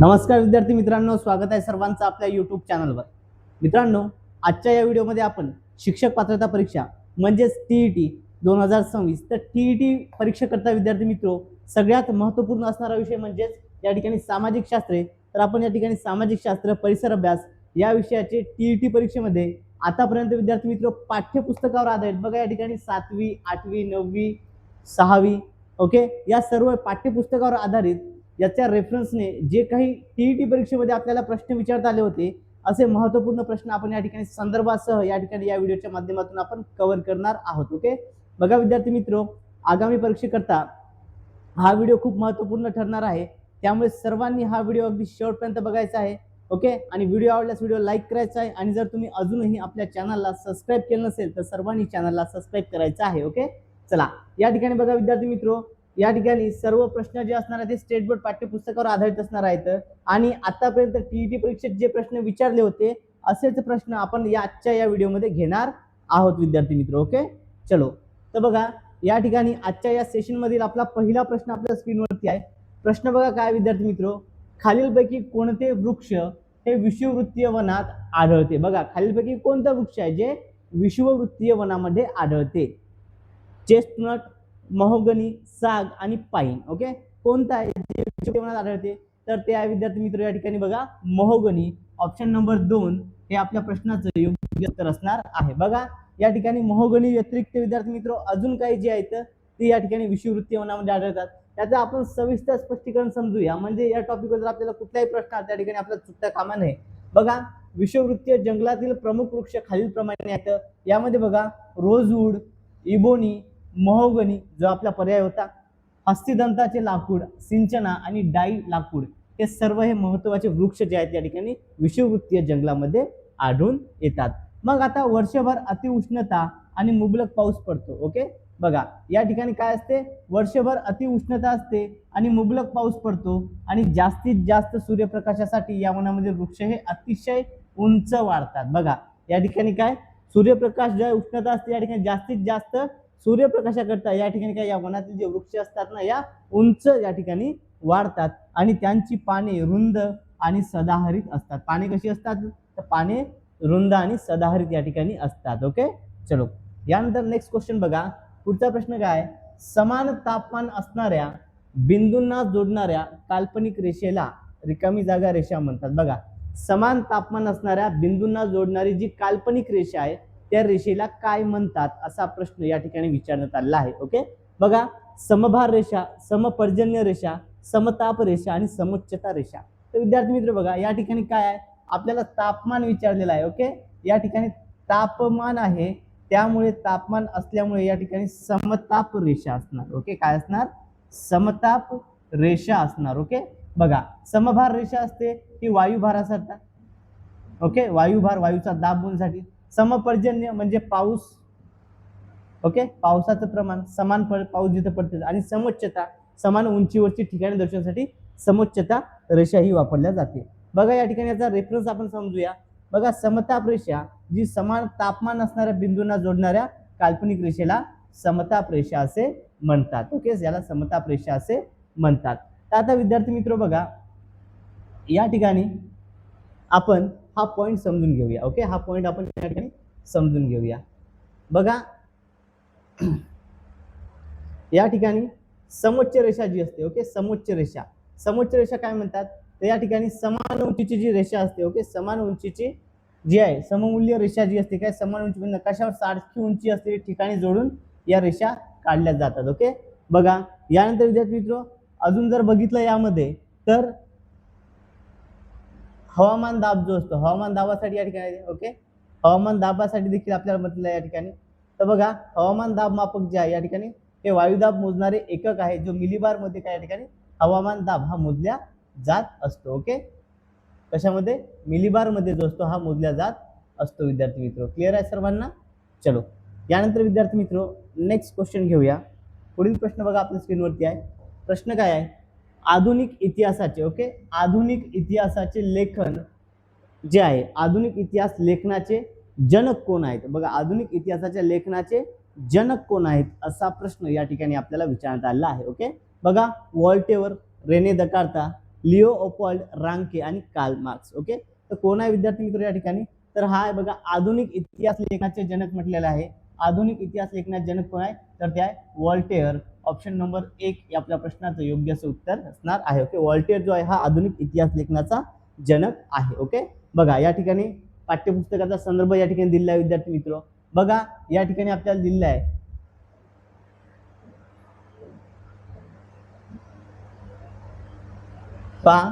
नमस्कार विद्यार्थी मित्रांनो, स्वागत आहे सर्वांचं आपल्या यूट्यूब चॅनलवर। मित्रांनो, आजच्या या व्हिडिओमध्ये आपण शिक्षक पात्रता परीक्षा म्हणजेच टीईटी 2026 तर टीईटी परीक्षा करता विद्यार्थी मित्रो सगळ्यात महत्त्वपूर्ण असणारा विषय म्हणजेच या ठिकाणी सामाजिक शास्त्रे। तर आपण या ठिकाणी सामाजिक शास्त्र परिसर अभ्यास या विषयाचे टीईटी परीक्षेमध्ये आतापर्यंत विद्यार्थी मित्रो पाठ्यपुस्तकावर आधारित बघा या ठिकाणी 7वी 8वी 9वी 6वी ओके या सर्व पाठ्यपुस्तकावर आधारित याच्या रेफरन्सने जे काही टीईटी परीक्षेमध्ये आपल्याला प्रश्न विचारता आले होते असे महत्त्वपूर्ण प्रश्न आपण या ठिकाणी संदर्भासह या ठिकाणी या व्हिडिओच्या माध्यमातून आपण कव्हर करणार आहोत। ओके बघा विद्यार्थी मित्रो, आगामी परीक्षेकरता हा व्हिडिओ खूप महत्त्वपूर्ण ठरणार आहे, त्यामुळे सर्वांनी हा व्हिडिओ अगदी शेवटपर्यंत बघायचा आहे। ओके आणि व्हिडिओ आवडल्यास व्हिडिओ लाईक करायचा आहे आणि जर तुम्ही अजूनही आपल्या चॅनलला सबस्क्राइब केलं नसेल तर सर्वांनी चॅनलला सबस्क्राइब करायचं आहे। ओके चला या ठिकाणी बघा विद्यार्थी मित्रो, या ठिकाणी सर्व प्रश्न जे असणार आहेत ते स्टेट बोर्ड पाठ्यपुस्तकावर आधारित असणार आहेत आणि आतापर्यंत टीईटी परीक्षेत जे प्रश्न विचारले होते असेच प्रश्न आपण आजच्या या व्हिडिओमध्ये घेणार आहोत विद्यार्थी मित्र। ओके चलो तर बघा या ठिकाणी आजच्या या सेशन मधील आपला पहिला प्रश्न आपल्या स्क्रीनवरती आहे। प्रश्न बघा काय विद्यार्थी मित्रो, खालीलपैकी कोणते वृक्ष हे विषुववृत्तीय वनात आढळते? बघा खालीलपैकी कोणता वृक्ष आहे जे विषुववृत्तीय वनामध्ये आढळते? चेस्टनट, महोगनी, साग आणि पाईन। ओके कोणता आहे जे विषुववृत्तीय वनात आढळते? तर ते आहे विद्यार्थी मित्र या ठिकाणी बघा महोगनी। ऑप्शन नंबर 2 हे आपल्या प्रश्नाचं योग्य उत्तर असणार आहे। बघा या ठिकाणी महोगनी व्यतिरिक्त विद्यार्थी मित्र अजून काही जे आहेत ते या ठिकाणी विषुववृत्तीय वनामध्ये आढळतात। त्याचं आपण सविस्तर स्पष्टीकरण समजूया, म्हणजे या टॉपिकवर जर आपल्याला कुठलाही प्रश्न आला त्या ठिकाणी आपल्याला चुकता कामा नये। बघा विषुववृत्तीय जंगलातील प्रमुख वृक्ष खालीलप्रमाणे आहेत। यामध्ये बघा रोजवूड, इबोनी, महोगनी जो आपला पर्याय होता, हस्तिदंताचे लाकूड, सिंचना आणि डाई लाकूड हे सर्व हे महत्त्वाचे वृक्ष जे आहेत या ठिकाणी विषुववृत्तीय जंगलामध्ये आढळून येतात। मग आता वर्षभर अतिउष्णता आणि मुबलक पाऊस पडतो। ओके बघा या ठिकाणी काय असते, वर्षभर अतिउष्णता असते आणि मुबलक पाऊस पडतो आणि जास्तीत जास्त सूर्यप्रकाशासाठी या वनामध्ये वृक्ष हे अतिशय उंच वाढतात। बघा या ठिकाणी काय सूर्यप्रकाश ज्या उष्णता असते या ठिकाणी जास्तीत जास्त सूर्यप्रकाशाकरता या ठिकाणी काय या वनातील जे वृक्ष असतात ना या उंच या ठिकाणी वाढतात आणि त्यांची पाने रुंद आणि सदाहरित असतात। पाने कशी असतात तर पाने रुंद आणि सदाहरित या ठिकाणी असतात। ओके चलो यानंतर नेक्स्ट क्वेश्चन बघा, पुढचा प्रश्न काय, समान तापमान असणाऱ्या बिंदूंना जोडणाऱ्या काल्पनिक रेषेला रिकामी जागा रेषा म्हणतात। बघा समान तापमान असणाऱ्या बिंदूंना जोडणारी जी काल्पनिक रेषा आहे त्या रेषेला काय म्हणतात असा प्रश्न या ठिकाणी विचारण्यात आलेला आहे। ओके बघा समभार रेषा, समपर्जन्य रेषा, समताप रेषा आणि समुच्चता रेषा। तर विद्यार्थी मित्र बघा या ठिकाणी काय आहे, आपल्याला तापमान विचारलेलं आहे। ओके या ठिकाणी तापमान आहे त्यामुळे तापमान असल्यामुळे या ठिकाणी समताप रेषा असणार। ओके काय असणार, समताप रेषा असणार। ओके बघा समभार रेषा असते ती वायुभारासाठी, ओके वायुभार वायूचा दाब मोजण्यासाठी, समपर्जन्य म्हणजे पाऊस, ओके पावसाचं प्रमाण समान पाऊस जिथे पडते, आणि समुच्चता समान उंचीवरची ठिकाणे दर्शवण्यासाठी समुच्चता रेषा ही वापरल्या जाते। बघा या ठिकाणी याचा रेफरन्स आपण समजूया। बघा समताप रेषा जी समान तापमान असणाऱ्या बिंदूंना जोडणाऱ्या काल्पनिक रेषेला समताप रेषा असे म्हणतात। ओके याला समताप रेषा असे म्हणतात। तर आता विद्यार्थी मित्र बघा या ठिकाणी आपण हा पॉइंट समजून घेऊया। ओके हा पॉइंट आपण या ठिकाणी समजून घेऊया। बघा या ठिकाणी समोच्च रेषा जी असते, ओके समोच्च रेषा काय म्हणतात तर या ठिकाणी समान उंचीची जी रेषा असते, ओके समान उंचीची जी आहे सममूल्य रेषा जी असते काय समान उंची नकाशावर सारखी उंची असलेली ठिकाणी जोडून या रेषा काढल्या जातात। ओके बघा यानंतर विद्यार्थी मित्र अजून जर बघितलं यामध्ये तर हवामान दाब जो असतो, हवामान दाबासाठी या ठिकाणी ओके हवामान दाबासाठी देखील आपल्याला म्हटलं या ठिकाणी। तर बघा हवामान दाब मापक जे आहे या ठिकाणी हे वायुदाब मोजणारे एकक आहे जो मिलीबार मध्ये काय या ठिकाणी हवामान दाब हा मोजल्या जात असतो। ओके कशामध्ये मिलीबार मध्ये जो असतो हा मोजल्या जात असतो विद्यार्थी मित्र। क्लिअर आहे सर्वांना? चलो यानंतर विद्यार्थी मित्र नेक्स्ट क्वेश्चन घेऊया। पुढील प्रश्न बघा आपल्या स्क्रीनवरती आहे। प्रश्न काय आहे, आधुनिक इतिहासाचे ओके आधुनिक इतिहासाचे लेखन जे आहे आधुनिक इतिहास लेखनाचे जनक कोण आहेत? बघा आधुनिक इतिहासाच्या लेखनाचे जनक कोण आहेत असा प्रश्न या ठिकाणी आपल्याला विचारण्यात आलेला आहे। ओके बघा वॉल्टेवर, रेने दकार्ता, लिओपोल्ड रांके आणि कार्ल मार्क्स. ओके, तर कोण आहे विद्यार्थी मित्र या ठिकाणी? तर हा आहे बघा आधुनिक इतिहास लेखनाचे जनक म्हटलेला आहे. आधुनिक इतिहास लेखनाचे जनक कोण आहे? तर ते आहे व्हॉल्टेअर. ऑप्शन नंबर 1 या आपल्या प्रश्नाचं योग्य असं उत्तर असणार आहे. ओके, व्हॉल्टेअर जो आहे हा आधुनिक इतिहास लेखनाचा जनक आहे. ओके, बघा या ठिकाणी पाठ्यपुस्तकाचा संदर्भ या ठिकाणी दिलेला आहे विद्यार्थी मित्र. बघा या ठिकाणी आपल्याला दिलेला आहे पहा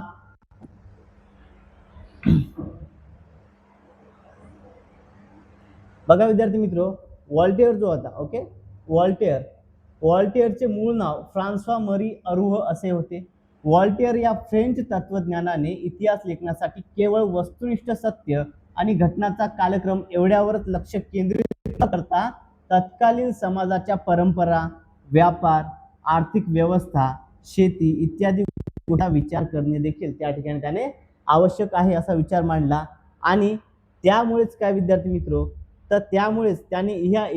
बघा विद्यार्थी मित्र, व्हॉल्टेअर जो होता, ओके, व्हॉल्टेअरचे मूळ नाव फ्रान्सवा मरी अरुह असे होते. व्हॉल्टेअर या फ्रेंच तत्वज्ञानाने इतिहास लेखनासाठी केवळ वस्तुनिष्ठ सत्य आणि घटनाचा कालक्रम एवढ्यावरच लक्ष केंद्रित न करता तत्कालीन समाजाच्या परंपरा, व्यापार, आर्थिक व्यवस्था, शेती इत्यादी गोष्टींचा विचार करणे देखील त्या ठिकाणी त्याने आवश्यक आहे असा विचार मांडला. आणि त्यामुळेच काय विद्यार्थी मित्र, तर त्यामुळेच त्याने ह्या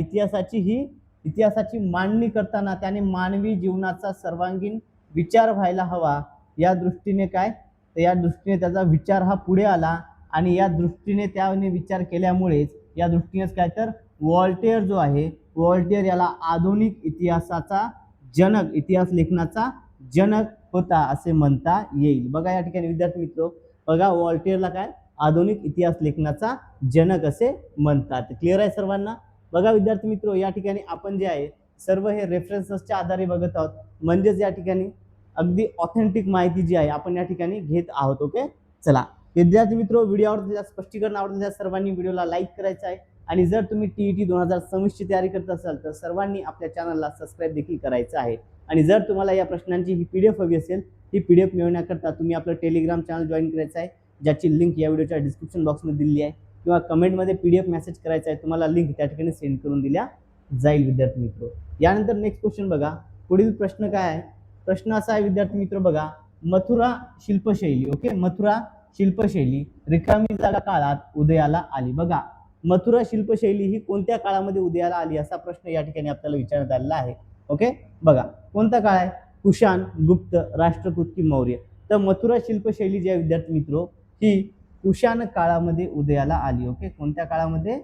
इतिहासाची मांडणी करताना त्याने मानवी जीवनाचा सर्वांगीण विचार व्हायला हवा या दृष्टीने काय, तर या दृष्टीने त्याचा विचार हा पुढे आला. आणि या दृष्टीने त्याने विचार केल्यामुळेच या दृष्टीनेच काय, तर व्हॉल्टेअर जो आहे, व्हॉल्टेअर याला आधुनिक इतिहासाचा जनक, इतिहास लेखनाचा जनक होता असे म्हणता येईल. बघा या ठिकाणी विद्यार्थी मित्र, बघा व्हॉल्टेअरला काय आधुनिक इतिहास लेखनाचा जनक असे म्हणतात. क्लिअर आहे सर्वांना? बघा विद्यार्थी मित्र, या ठिकाणी आपण जे आहे सर्व हे रेफरन्सेसच्या आधारे बघत आहोत, म्हणजेच या ठिकाणी अगदी ऑथेंटिक माहिती जी आहे आपण या ठिकाणी घेत आहोत. ओके, चला विद्यार्थी मित्र, व्हिडिओ आवडला, स्पष्टीकरण आवडलं, सर्वांनी व्हिडिओला लाईक करायचं आहे. आणि जर तुम्ही TET 2026 ची तयारी करत असाल तर सर्वांनी आपल्या चॅनलला सबस्क्राईब देखील करायचं आहे. आणि जर तुम्हाला या प्रश्नांची ही PDF हवी असेल, ही PDF मिळवण्याकरता तुम्ही आपलं टेलिग्राम चॅनल जॉईन करायचं आहे, ज्याची लिंक या व्हिडिओच्या डिस्क्रिप्शन बॉक्समध्ये दिली आहे, किंवा कमेंटमध्ये PDF मेसेज करायचा आहे, तुम्हाला लिंक त्या ठिकाणी सेंड करून दिल्या जाईल विद्यार्थी मित्र. यानंतर नेक्स्ट क्वेश्चन बघा, पुढील प्रश्न काय आहे? प्रश्न असा आहे विद्यार्थी मित्र, बघा मथुरा शिल्पशैली, ओके, मथुरा शिल्पशैली रिकामी जागा काळात उदयाला आली. बघा मथुरा शिल्पशैली ही कोणत्या काळामध्ये उदयाला आली असा प्रश्न या ठिकाणी आपल्याला विचारण्यात आलेला आहे. ओके, बघा कोणता काळ आहे? कुशाण, गुप्त, राष्ट्रकूट की मौर्य? तर मथुरा शिल्पशैली जी आहे विद्यार्थी मित्र ही कुशाण काळामध्ये उदयाला आली. ओके, कोणत्या काळामध्ये?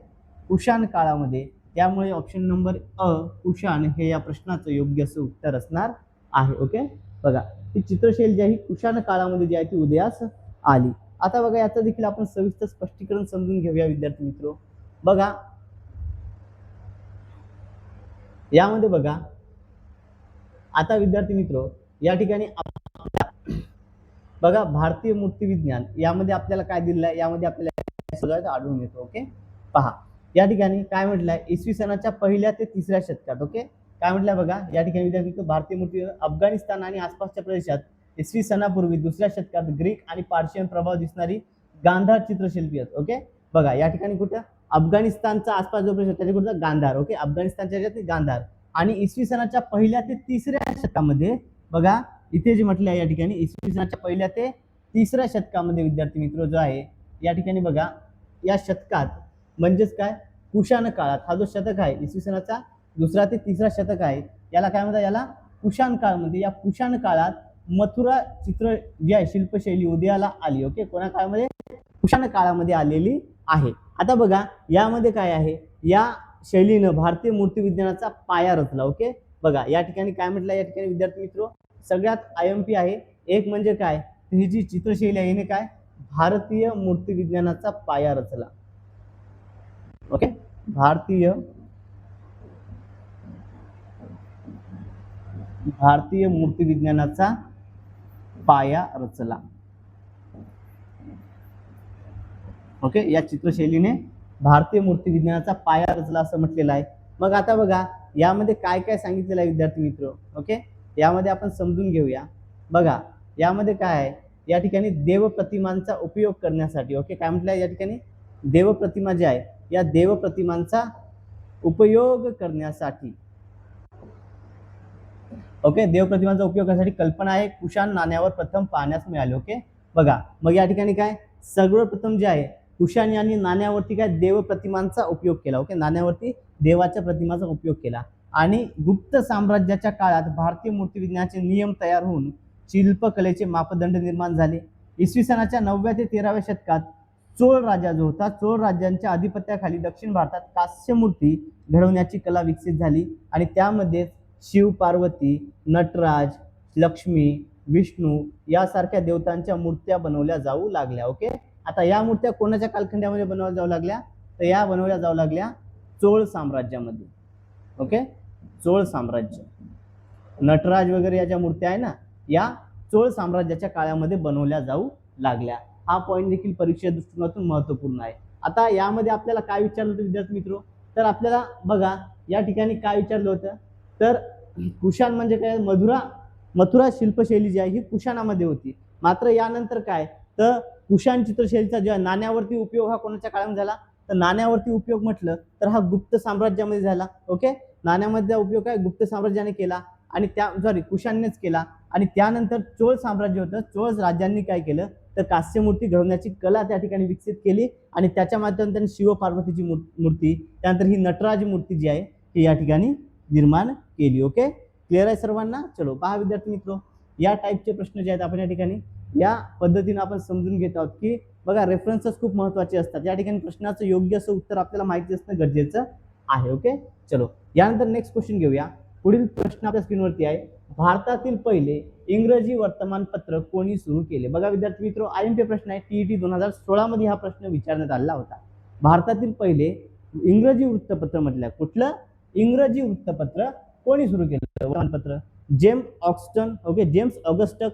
कुशाण काळामध्ये. त्यामुळे ऑप्शन नंबर अ कुशाण हे या प्रश्नाचं योग्य असं उत्तर असणार आहे. ओके, बघा ही चित्रशैली जी आहे कुशाण काळामध्ये जी आहे ती उदयास आली. आता बघा याचं देखील आपण सविस्तर स्पष्टीकरण समजून घेऊया विद्यार्थी मित्र. बघा यामध्ये बघा आता विद्यार्थी मित्र या ठिकाणी बघा भारतीय मूर्तिविज्ञान यामध्ये आपल्याला काय दिलेलं आहे, यामध्ये आपल्याला सगळं आढळून येतो. ओके, पहा या ठिकाणी काय म्हटलंय, इसवी सनाच्या 1ल्या ते 3ऱ्या शतकात. ओके, काय म्हटलंय बघा या ठिकाणी विद्यार्थी, भारतीय मूर्ती अफगाणिस्तान आणि आसपासच्या प्रदेशात इसवी सनापूर्वी 2ऱ्या शतकात ग्रीक आणि पार्शियन प्रभाव दिसणारी गांधार चित्रशिल्पी आहेत. ओके, बघा या ठिकाणी कुठं अफगाणिस्तानचा आसपास जो प्रदेश त्याच्या कुठं गांधार. ओके, अफगाणिस्तानच्या ह्याच्यात गांधार. आणि इसवी सनाच्या 1ल्या ते 3ऱ्या शतकामध्ये बघा इथे जे म्हटलं आहे या ठिकाणी इसवी सनाच्या 1ल्या ते 3ऱ्या शतकामध्ये विद्यार्थी मित्र जो आहे या ठिकाणी बघा या शतकात म्हणजेच काय कुशाण काळात, हा जो शतक आहे इसवी सनाचा 2रा ते 3रा शतक आहे, याला काय म्हणतात, याला कुशाण काळ म्हणते. या कुशाण काळात मथुरा चित्र जी आहे शिल्पशैली उदयाला आली. ओके, कोणा काळामध्ये? कुशाण काळामध्ये आलेली आहे. आता बघा यामध्ये काय आहे, या शैलीनं भारतीय मूर्तिविज्ञानाचा पाया रचला. ओके, बघा या ठिकाणी काय म्हटलं या ठिकाणी विद्यार्थी मित्र, सगळ्यात IMP आहे. एक म्हणजे काय, ही जी चित्रशैली आहे हिने काय भारतीय मूर्तिविज्ञानाचा पाया रचला. ओके, भारतीय मूर्तिविज्ञानाचा पाया रचला. ओके, या चित्रशैलीने भारतीय मूर्तिविज्ञानाचा पाया रचला असं म्हटलेलं आहे. मग आता बघा यामध्ये काय काय सांगितलेलं आहे विद्यार्थी मित्र. ओके, यामध्ये आपण समजून घेऊया. बघा यामध्ये काय आहे, या ठिकाणी देवप्रतिमांचा उपयोग करण्यासाठी. ओके, काय म्हटलं या ठिकाणी देवप्रतिमा जी आहे या देवप्रतिमांचा उपयोग करण्यासाठी. ओके, देवप्रतिमांचा उपयोग करण्यासाठी कल्पना आहे कुशाण नाण्यावर प्रथम पाहण्यास मिळाली. ओके, बघा मग या ठिकाणी काय सर्वप्रथम जे आहे कुशाण यांनी नाण्यावरती काय देवप्रतिमांचा उपयोग केला. ओके, नाण्यावरती देवाच्या प्रतिमांचा उपयोग केला. आणि गुप्त साम्राज्याच्या काळात भारतीय मूर्तिविज्ञानाचे नियम तयार होऊन शिल्पकलेचे मापदंड निर्माण झाले. इसवी सनाच्या 9व्या ते 13व्या शतकात चोळ राजा जो होता, चोळ राज्यांच्या अधिपत्याखाली दक्षिण भारतात कास्य मूर्ती घडवण्याची कला विकसित झाली आणि त्यामध्ये शिव, पार्वती, नटराज, लक्ष्मी, विष्णू यासारख्या देवतांच्या मूर्त्या बनवल्या जाऊ लागल्या. ओके, आता या मूर्त्या कोणाच्या कालखंडामध्ये बनवल्या जाऊ लागल्या? तर या बनवल्या जाऊ लागल्या चोळ साम्राज्यामध्ये. ओके, चोळ साम्राज्य, नटराज वगैरे या ज्या मूर्त्या आहे ना, या चोळ साम्राज्याच्या काळामध्ये बनवल्या जाऊ लागल्या. हा पॉईंट देखील परीक्षेच्या दृष्टिकोनातून महत्त्वपूर्ण आहे. आता यामध्ये आपल्याला काय विचारलं होतं विद्यार्थी मित्रो? तर आपल्याला बघा या ठिकाणी काय विचारलं होतं, तर कुशाण म्हणजे काय? मथुरा शिल्पशैली जी आहे ही कुशाणामध्ये होती. मात्र यानंतर काय, तर कुशाण चित्रशैलीचा जेव्हा नाण्यावरती उपयोग हा कोणाच्या काळामध्ये झाला? तर नाण्यावरती उपयोग म्हटलं तर हा गुप्त साम्राज्यामध्ये झाला. ओके, नाण्यामध्ये उपयोग काय गुप्त साम्राज्याने केला आणि कुशाणनेच केला. आणि त्यानंतर चोळ साम्राज्य होतं, चोळ राज्यांनी काय केलं तर कास्यमूर्ती घडवण्याची कला त्या ठिकाणी विकसित केली आणि त्याच्या माध्यमातून त्यांनी शिव पार्वतीची मूर्ती, त्यानंतर ही नटराज मूर्ती जी आहे ही या ठिकाणी निर्माण केली. ओके, क्लिअर आहे सर्वांना? चलो पहा विद्यार्थी मित्रो, या टाईपचे प्रश्न जे आहेत आपण या ठिकाणी या पद्धतीने आपण समजून घेत आहोत की बघा रेफरन्सेस खूप महत्त्वाचे असतात. या ठिकाणी प्रश्नाचं योग्य असं उत्तर आपल्याला माहिती असणं गरजेचं आहे. ओके, चलो यानंतर नेक्स्ट क्वेश्चन घेऊया. पुढील प्रश्न आपल्या स्क्रीनवरती आहे, भारतातील पहिले इंग्रजी वर्तमानपत्र कोणी सुरू केले? बघा विद्यार्थी मित्रो, आयएमपी प्रश्न आहे, टीईटी 2016 मध्ये हा प्रश्न विचारण्यात आला होता. भारतातील पहिले इंग्रजी वृत्तपत्र म्हटलं, कुठलं इंग्रजी वृत्तपत्र कोणी सुरू केलं वर्तमानपत्र? जेम्स ऑक्स्टन, okay, James Augustus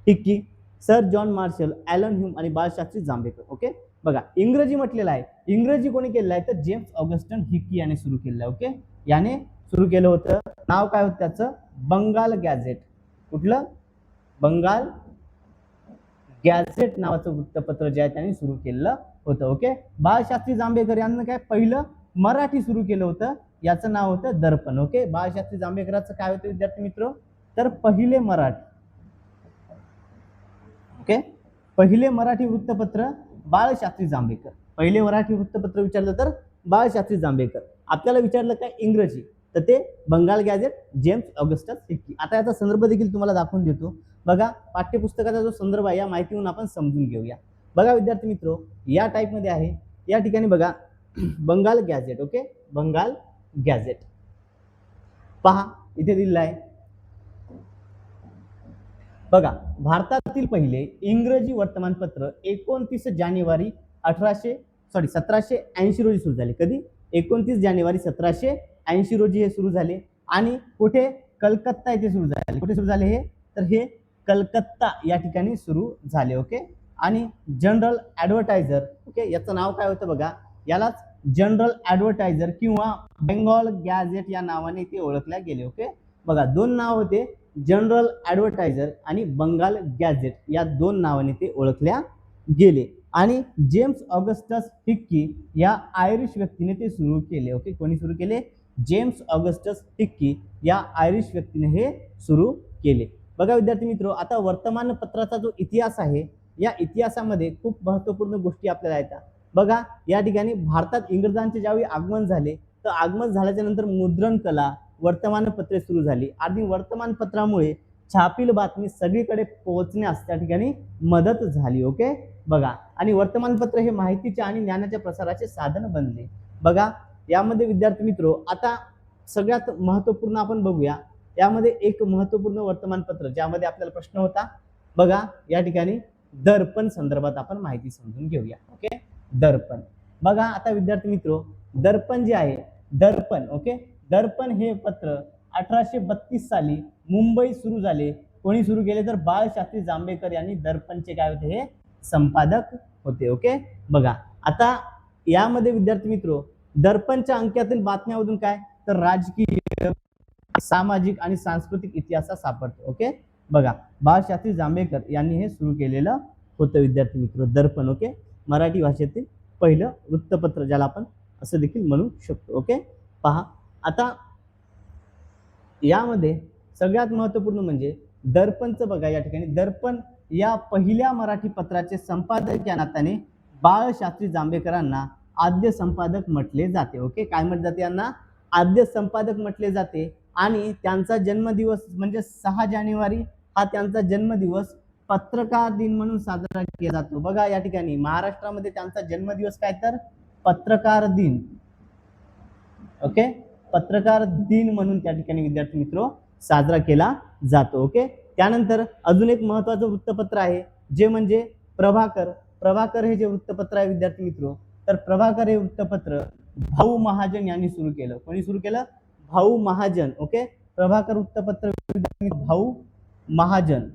Hicky, sir John Marshall, Allan Hume आणि बाळशास्त्री जांभेकर. ओके, बघा इंग्रजी म्हटलेलं आहे, इंग्रजी कोणी केलेलं आहे तर जेम्स ऑगस्टन हिक्की याने सुरू केलेलं आहे. ओके, याने सुरू केलं होतं. नाव काय होतं त्याचं? बंगाल गॅझेट. कुठलं? बंगाल गॅझेट नावाचं वृत्तपत्र जे आहे त्यांनी सुरू केलं होतं. ओके, बाळशास्त्री जांभेकर यांनी काय पहिलं मराठी सुरू केलं होतं, याचं नाव होतं दर्पण. ओके, बाळशास्त्री जांभेकरांचं काय होतं विद्यार्थी मित्र? तर पहिले मराठी. ओके, पहिले मराठी वृत्तपत्र बाळशास्त्री जांभेकर. पहिले मराठी वृत्तपत्र विचारलं तर बाळशास्त्री जांभेकर. आपल्याला विचारलं काय इंग्रजी, तर ते Bengal gazette, James Augustus Hicky. आता याचा संदर्भ देखील तुम्हाला दाखवून देतो. बघा पाठ्यपुस्तकाचा जो संदर्भ आहे या माहितीवरून आपण समजून घेऊया. बघा विद्यार्थी मित्रो, या टाईपमध्ये आहे, या ठिकाणी बघा Bengal gazette. Okay, Bengal gazette पहा इथे दिलेलं आहे. बघा भारतातील पहिले इंग्रजी वर्तमानपत्र 29 जानेवारी 1780 रोजी सुरू झाले. कधी? 29 जानेवारी 1780 रोजी हे सुरू झाले आणि कुठे? कलकत्ता येथे सुरू झाले. कुठे सुरू झाले हे? तर हे कलकत्ता या ठिकाणी सुरू झाले. ओके, आणि जनरल ॲडव्हर्टायझर, ओके, याचं नाव काय होतं बघा, यालाच जनरल ॲडव्हर्टायझर किंवा बेंगॉल गॅझेट या नावाने ते ओळखल्या गेले. ओके, बघा दोन नाव होते, जनरल ॲडव्हर्टायझर आणि बंगाल गॅझेट या दोन नावाने ते ओळखल्या गेले. आणि जेम्स ऑगस्टस हिक्की या आयरिश व्यक्तीने ते सुरू केले. ओके, कोणी सुरू केले? जेम्स ऑगस्टस हिक्की या आयरिश व्यक्तीने हे सुरू केले. बघा विद्यार्थी मित्रो, आता वर्तमानपत्राचा जो इतिहास आहे या इतिहासामध्ये खूप महत्त्वपूर्ण गोष्टी आपल्याला येतात. बघा या ठिकाणी भारतात इंग्रजांचे ज्यावेळी आगमन झाले तर आगमन झाल्याच्या नंतर मुद्रण कला, वर्तमानपत्रे सुरू झाली आणि वर्तमानपत्रामुळे छापील बातमी सगळीकडे पोहोचण्यास त्या ठिकाणी मदत झाली. ओके, बघा, आणि वर्तमानपत्र हे माहितीच्या आणि ज्ञानाच्या प्रसाराचे साधन बनले. बघा यामध्ये विद्यार्थी मित्रो, आता सगळ्यात महत्त्वपूर्ण आपण बघूया. यामध्ये एक महत्त्वपूर्ण वर्तमानपत्र ज्यामध्ये आपल्याला प्रश्न होता, बघा या ठिकाणी दर्पण संदर्भात आपण माहिती समजून घेऊया. ओके, दर्पण. बघा आता विद्यार्थी मित्रो, दर्पण जे आहे, दर्पण, ओके, दर्पण हे पत्र 1832 साली मुंबई सुरू झाले. कोणी सुरू केले? तर बाळशास्त्री जांभेकर यांनी दर्पणचे काय होते? हे संपादक होते. ओके, बघा आता यामध्ये विद्यार्थी मित्रो, दर्पणच्या अंकातील बातम्यामधून काय तर राजकीय, सामाजिक आणि सांस्कृतिक इतिहास सापडतो. ओके, बघा बाळशास्त्री जांभेकर यांनी हे सुरू केलेलं होतं विद्यार्थी मित्र, दर्पण. ओके, मराठी भाषेतील पहिलं वृत्तपत्र ज्याला आपण असं देखील म्हणू शकतो. ओके, पहा आता यामध्ये सगळ्यात महत्त्वपूर्ण म्हणजे दर्पणचं. बघा या ठिकाणी दर्पण या पहिल्या मराठी पत्राचे संपादक या नात्याने बाळशास्त्री जांभेकरांना आद्य संपादक म्हटले जाते. ओके, काय म्हटले जाते? यांना आद्य संपादक म्हटले जाते. आणि त्यांचा जन्मदिवस म्हणजे 6 जानेवारी हा त्यांचा जन्मदिवस पत्रकार दिन म्हणून साजरा केला जातो। बघा या ठिकाणी महाराष्ट्रामध्ये त्यांचा जन्मदिवस काय तर पत्रकार दिन, ओके, पत्रकार दिन म्हणून त्या ठिकाणी विद्यार्थी मित्र साजरा केला जातो। ओके, त्यानंतर अजून एक महत्त्वाचं वृत्तपत्र आहे जे म्हणजे प्रभाकर। प्रभाकर हे जे वृत्तपत्र आहे विद्यार्थी मित्र, तर प्रभाकर हे वृत्तपत्र भाऊ महाजन यांनी सुरू केलं। कोणी सुरू केलं? भाऊ महाजन। ओके, प्रभाकर वृत्तपत्र भाऊ महाजन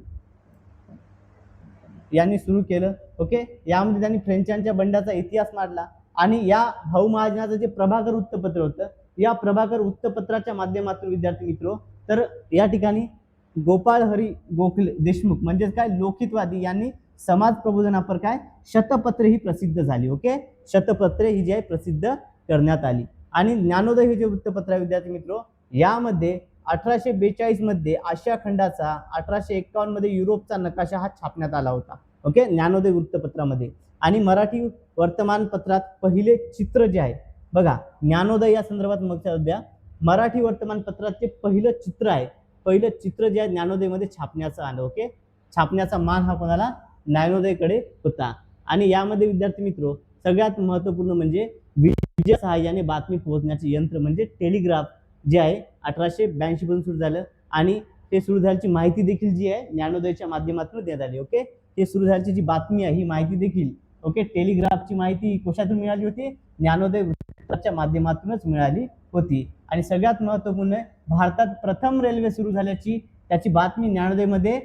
यांनी सुरू केलं। ओके, यामध्ये त्यांनी फ्रेंचांच्या बंडाचा इतिहास मांडला आणि या भाऊ महाजनाचं जे प्रभाकर वृत्तपत्र होतं, या प्रभाकर वृत्तपत्राच्या माध्यमातून विद्यार्थी मित्र, तर या ठिकाणी गोपाळ हरी गोखले देशमुख म्हणजेच काय लोकहितवादी यांनी समाज प्रबोधनापर काय शतपत्रे ही प्रसिद्ध झाली। ओके, शतपत्रे ही जी आहे प्रसिद्ध करण्यात आली। आणि ज्ञानोदय हे जे वृत्तपत्र आहे विद्यार्थी मित्र, यामध्ये 1842 मध्ये आशिया खंडाचा, 1851 मध्ये युरोपचा नकाशा हा छापण्यात आला होता। ओके, ज्ञानोदय वृत्तपत्रामध्ये। आणि मराठी वर्तमानपत्रात पहिले चित्र जे आहे बघा, ज्ञानोदय या संदर्भात मग द्या, मराठी वर्तमानपत्रात जे पहिलं चित्र आहे, पहिलं चित्र जे आहे ज्ञानोदयमध्ये छापण्याचं आलं। ओके, छापण्याचा मान हा कोणाला? ज्ञानोदयकडे होता। आणि यामध्ये विद्यार्थी मित्र सगळ्यात महत्त्वपूर्ण म्हणजे विजेच्या सहाय्याने बातमी पोहोचण्याचे यंत्र म्हणजे टेलिग्राफ जे आहे 1882 पासून सुरू झालं आणि ते सुरू झाल्याची माहिती देखील जी आहे ज्ञानोदयच्या माध्यमातून देण्यात आली। ओके, ते सुरू झाल्याची जी बातमी आहे ही माहिती देखील, ओके, टेलिग्राफची माहिती कशातून मिळाली होती? ज्ञानोदय वृत्तपत्राच्या माध्यमातूनच मिळाली होती। आणि सगळ्यात महत्त्वपूर्ण भारतात प्रथम रेल्वे सुरू झाल्याची त्याची बातमी ज्ञानोदयमध्ये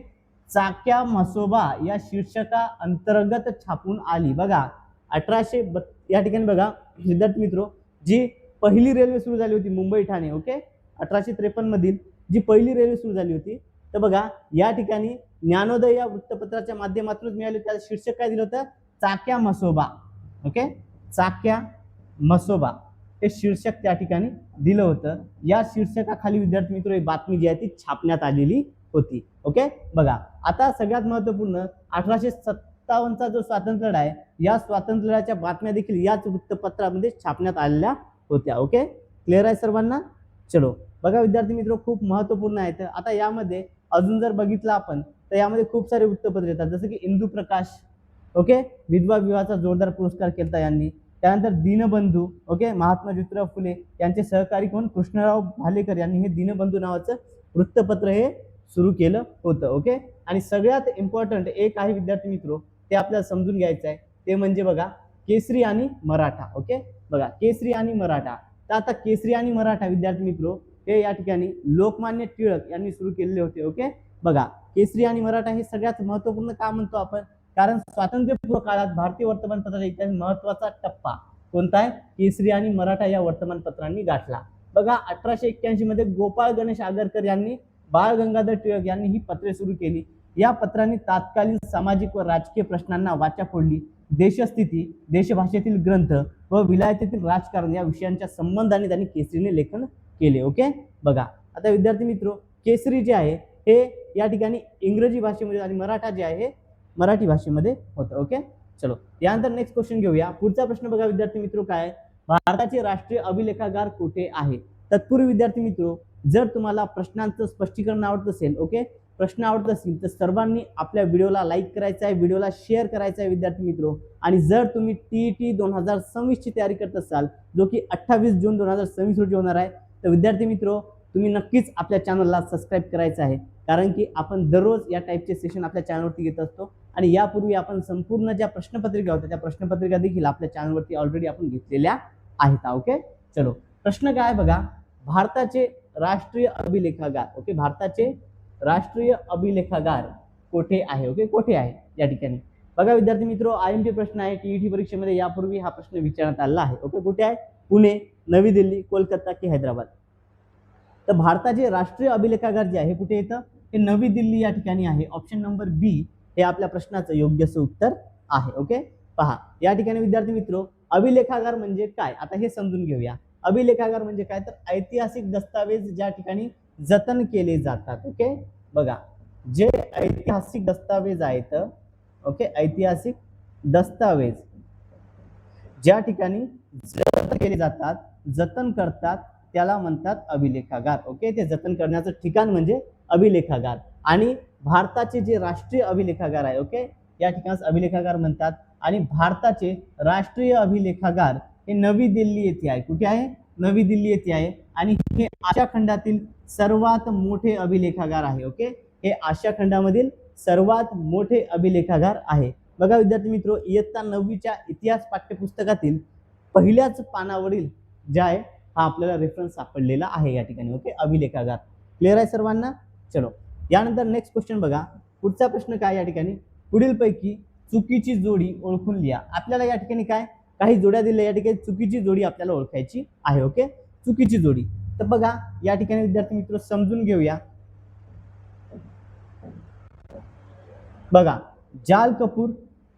चाक्या मसोबा या शीर्षका अंतर्गत छापून आली। बघा 1800 या ठिकाणी बघा विद्यार्थी मित्र, जी पहिली रेल्वे सुरू झाली होती मुंबई ठाणे, ओके, 1853 मधील जी पहिली रेल्वे सुरू झाली होती, तर बघा या ठिकाणी ज्ञानोदय या वृत्तपत्राच्या माध्यमातूनच मिळाली। त्याचं शीर्षक काय दिलं होतं? चाक्या मसोबा। ओके, चाक्या मसोबा हे शीर्षक त्या ठिकाणी दिलं होतं। या शीर्षकाखाली विद्यार्थी मित्र ही बातमी जी आहे ती छापण्यात आलेली होती। ओके, बघा आता सगळ्यात महत्त्वपूर्ण 1857चा जो स्वातंत्र्य लढा आहे, या स्वातंत्र्य लढ्याच्या बातम्या देखील याच वृत्तपत्रामध्ये छापण्यात आलेल्या होत्या। ओके, क्लिअर आहे सर्वांना? चलो बघा विद्यार्थी मित्र, खूप महत्त्वपूर्ण आहे। तर आता यामध्ये अजून जर बघितलं आपण तर यामध्ये खूप सारे वृत्तपत्र येतात, जसं की इंदू प्रकाश, ओके, विधवा विवाहाचा जोरदार पुरस्कार केला यांनी। त्यानंतर दीनबंधू, ओके, महात्मा ज्योतिराव फुले यांचे सहकारी कोण? कृष्णराव भालेकर यांनी हे दीनबंधू नावाचं वृत्तपत्र हे सुरू केलं होतं। ओके, आणि सगळ्यात इम्पॉर्टंट एक आहे विद्यार्थी मित्र, ते आपल्याला समजून घ्यायचं आहे, ते म्हणजे बघा केसरी आणि मराठा। ओके, बघा केसरी आणि मराठा। तर आता केसरी आणि मराठा विद्यार्थी मित्र हे या ठिकाणी लोकमान्य टिळक यांनी सुरू केलेले होते। ओके, बघा केसरी आणि मराठा हे सगळ्यात महत्त्वपूर्ण का म्हणतो आपण? कारण स्वातंत्र्यपूर्व काळात भारतीय वर्तमानपत्राचा इतिहास महत्त्वाचा टप्पा कोणता आहे? केसरी आणि मराठा या वर्तमानपत्रांनी गाठला। बघा 1881 मध्ये गोपाळ गणेश आगरकर यांनी बाळ गंगाधर टिळक यांनी ही पत्रे सुरू केली। या पत्रांनी तात्कालीन सामाजिक व राजकीय प्रश्नांना वाचा फोडली। देशस्थिती, देशभाषेतील ग्रंथ व विलायतेतील राजकारण या विषयांच्या संबंधाने त्यांनी केसरीने लेखन केले। ओके, बघा आता विद्यार्थी मित्र, केसरी जे आहे हे या ठिकाणी इंग्रजी भाषेमध्ये आणि मराठा जे आहे हे मराठी भाषेमध्ये होतं। ओके, चलो यानंतर नेक्स्ट क्वेश्चन घेऊया। पुढचा प्रश्न बघा विद्यार्थी मित्र, काय? भारताचे राष्ट्रीय अभिलेखागार कुठे आहे? तत्पूर्वी विद्यार्थी मित्र, जर तुम्हाला प्रश्नांचं स्पष्टीकरण आवडत असेल, ओके, प्रश्न आवडत असतील तर सर्वांनी आपल्या व्हिडिओला लाईक करायचं आहे, व्हिडिओला शेअर करायचं आहे विद्यार्थी मित्र। आणि जर तुम्ही TET 2026 ची तयारी करत असाल, जो की 28 जून 2026 रोजी होणार आहे, तर विद्यार्थी मित्र तुम्ही नक्कीच आपल्या चॅनलला सबस्क्राईब करायचं आहे, कारण की आपण दररोज या टाईपचे सेशन आपल्या चॅनलवरती घेत असतो। आणि यापूर्वी आपण संपूर्ण ज्या प्रश्नपत्रिका होत्या त्या प्रश्नपत्रिका देखील आपल्या चॅनलवरती ऑलरेडी आपण घेतलेल्या आहेत। ओके, चलो प्रश्न काय बघा, भारताचे राष्ट्रीय अभिलेखागार, ओके, भारताचे राष्ट्रीय अभिलेखागार कोठे आहे? ओके, कोठे आहे या ठिकाणी? बघा विद्यार्थी मित्र, IMP प्रश्न आहे, TET परीक्षेमध्ये यापूर्वी हा प्रश्न विचारण्यात आला आहे। ओके, कुठे आहे? पुणे, नवी दिल्ली, कोलकाता की हैदराबाद? तर भारताचे राष्ट्रीय अभिलेखागार जे आहे कुठे येतं? हे नवी दिल्ली या ठिकाणी आहे। ऑप्शन नंबर बी हे आपल्या प्रश्नाचं योग्य उत्तर आहे। ओके, पहा या ठिकाणी विद्यार्थी मित्र, अभिलेखागार म्हणजे काय आता हे समजून घेऊया। अभिलेखागार म्हणजे काय? तर ऐतिहासिक दस्तावेज ज्या ठिकाणी जतन केले जातात। ओके, बघा जे ऐतिहासिक दस्तावेज आहेत, ओके, ऐतिहासिक दस्तावेज ज्या ठिकाणी जतन केले जातात, जतन करतात, त्याला म्हणतात अभिलेखागार। ओके, ते जतन करण्याचं ठिकाण म्हणजे अभिलेखागार। आणि भारताचे जे राष्ट्रीय अभिलेखागार आहे, ओके, या ठिकाणी अभिलेखागार म्हणतात. आणि भारताचे राष्ट्रीय अभिलेखागार हे नवी दिल्ली येथे आहे. कुठे आहे? नवी दिल्ली येथे आहे. आणि हे आशिया खंडातील सर्वात मोठे अभिलेखागार आहे. ओके, हे आशिया खंडामधील सर्वात मोठे अभिलेखागार आहे. बघा विद्यार्थी मित्र, इयत्ता 9वीच्या इतिहास पाठ्यपुस्तकातील पहिल्याच पानावरील जे आहे हा आपल्याला रेफरन्स सापडलेला आहे या ठिकाणी. ओके, अभिलेखागार. क्लिअर आहे सर्वांना? चलो, यानंतर नेक्स्ट क्वेश्चन बघा. पुढचा प्रश्न काय या ठिकाणी, पुढीलपैकी चुकीची जोडी ओळखून लिहा. आपल्याला या ठिकाणी काय काही जोड्या दिल्या, या ठिकाणी चुकीची जोडी आपल्याला ओळखायची आहे. ओके, चुकीची जोडी. तर बघा या ठिकाणी विद्यार्थी मित्र समजून घेऊया. बघा, जाल कपूर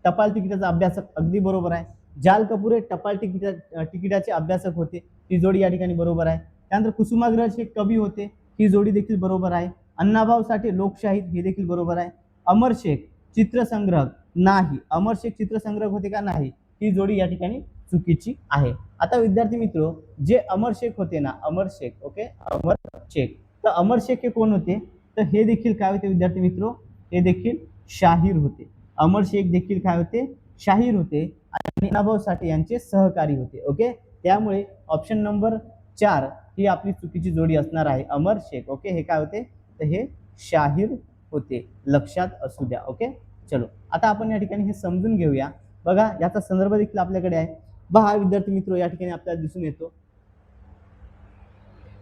टपाल तिकिटाचा अभ्यासक, अगदी बरोबर आहे. जाल कपूर हे टपाल तिकिटाचे अभ्यासक होते, ही जोडी या ठिकाणी बरोबर आहे. त्यानंतर कुसुमाग्रज हे कवी होते, ही जोडी देखील बरोबर आहे. अण्णाभाऊ साठे लोकशाहीर, हे देखील बरोबर आहे. अमर शेख चित्रसंग्रहक नाही, अमर शेख चित्रसंग्रहक होते का? नाही, ही जोडी या ठिकाणी चुकीची आहे. आता विद्यार्थी मित्र, जे अमर शेख होते ना, अमर शेख, ओके, अमर शेख, तर अमर शेख हे कोण होते? तर हे देखील काय होते विद्यार्थी मित्र? हे देखील शाहीर होते. अमर शेख देखील काय होते? शाहीर होते. आणि अण्णाभाऊ साठे यांचे सहकारी होते. ओके, त्यामुळे ऑप्शन नंबर 4 ही आपली चुकीची जोडी असणार आहे, अमर शेख. ओके, हे काय होते? तर हे शाहीर होते, लक्षात असू द्या. ओके, चलो, आता आपण या ठिकाणी हे समजून घेऊया. बघा, याचा संदर्भ देखील आपल्याकडे आहे. बघा विद्यार्थी मित्र, या ठिकाणी आपल्याला दिसून येतो.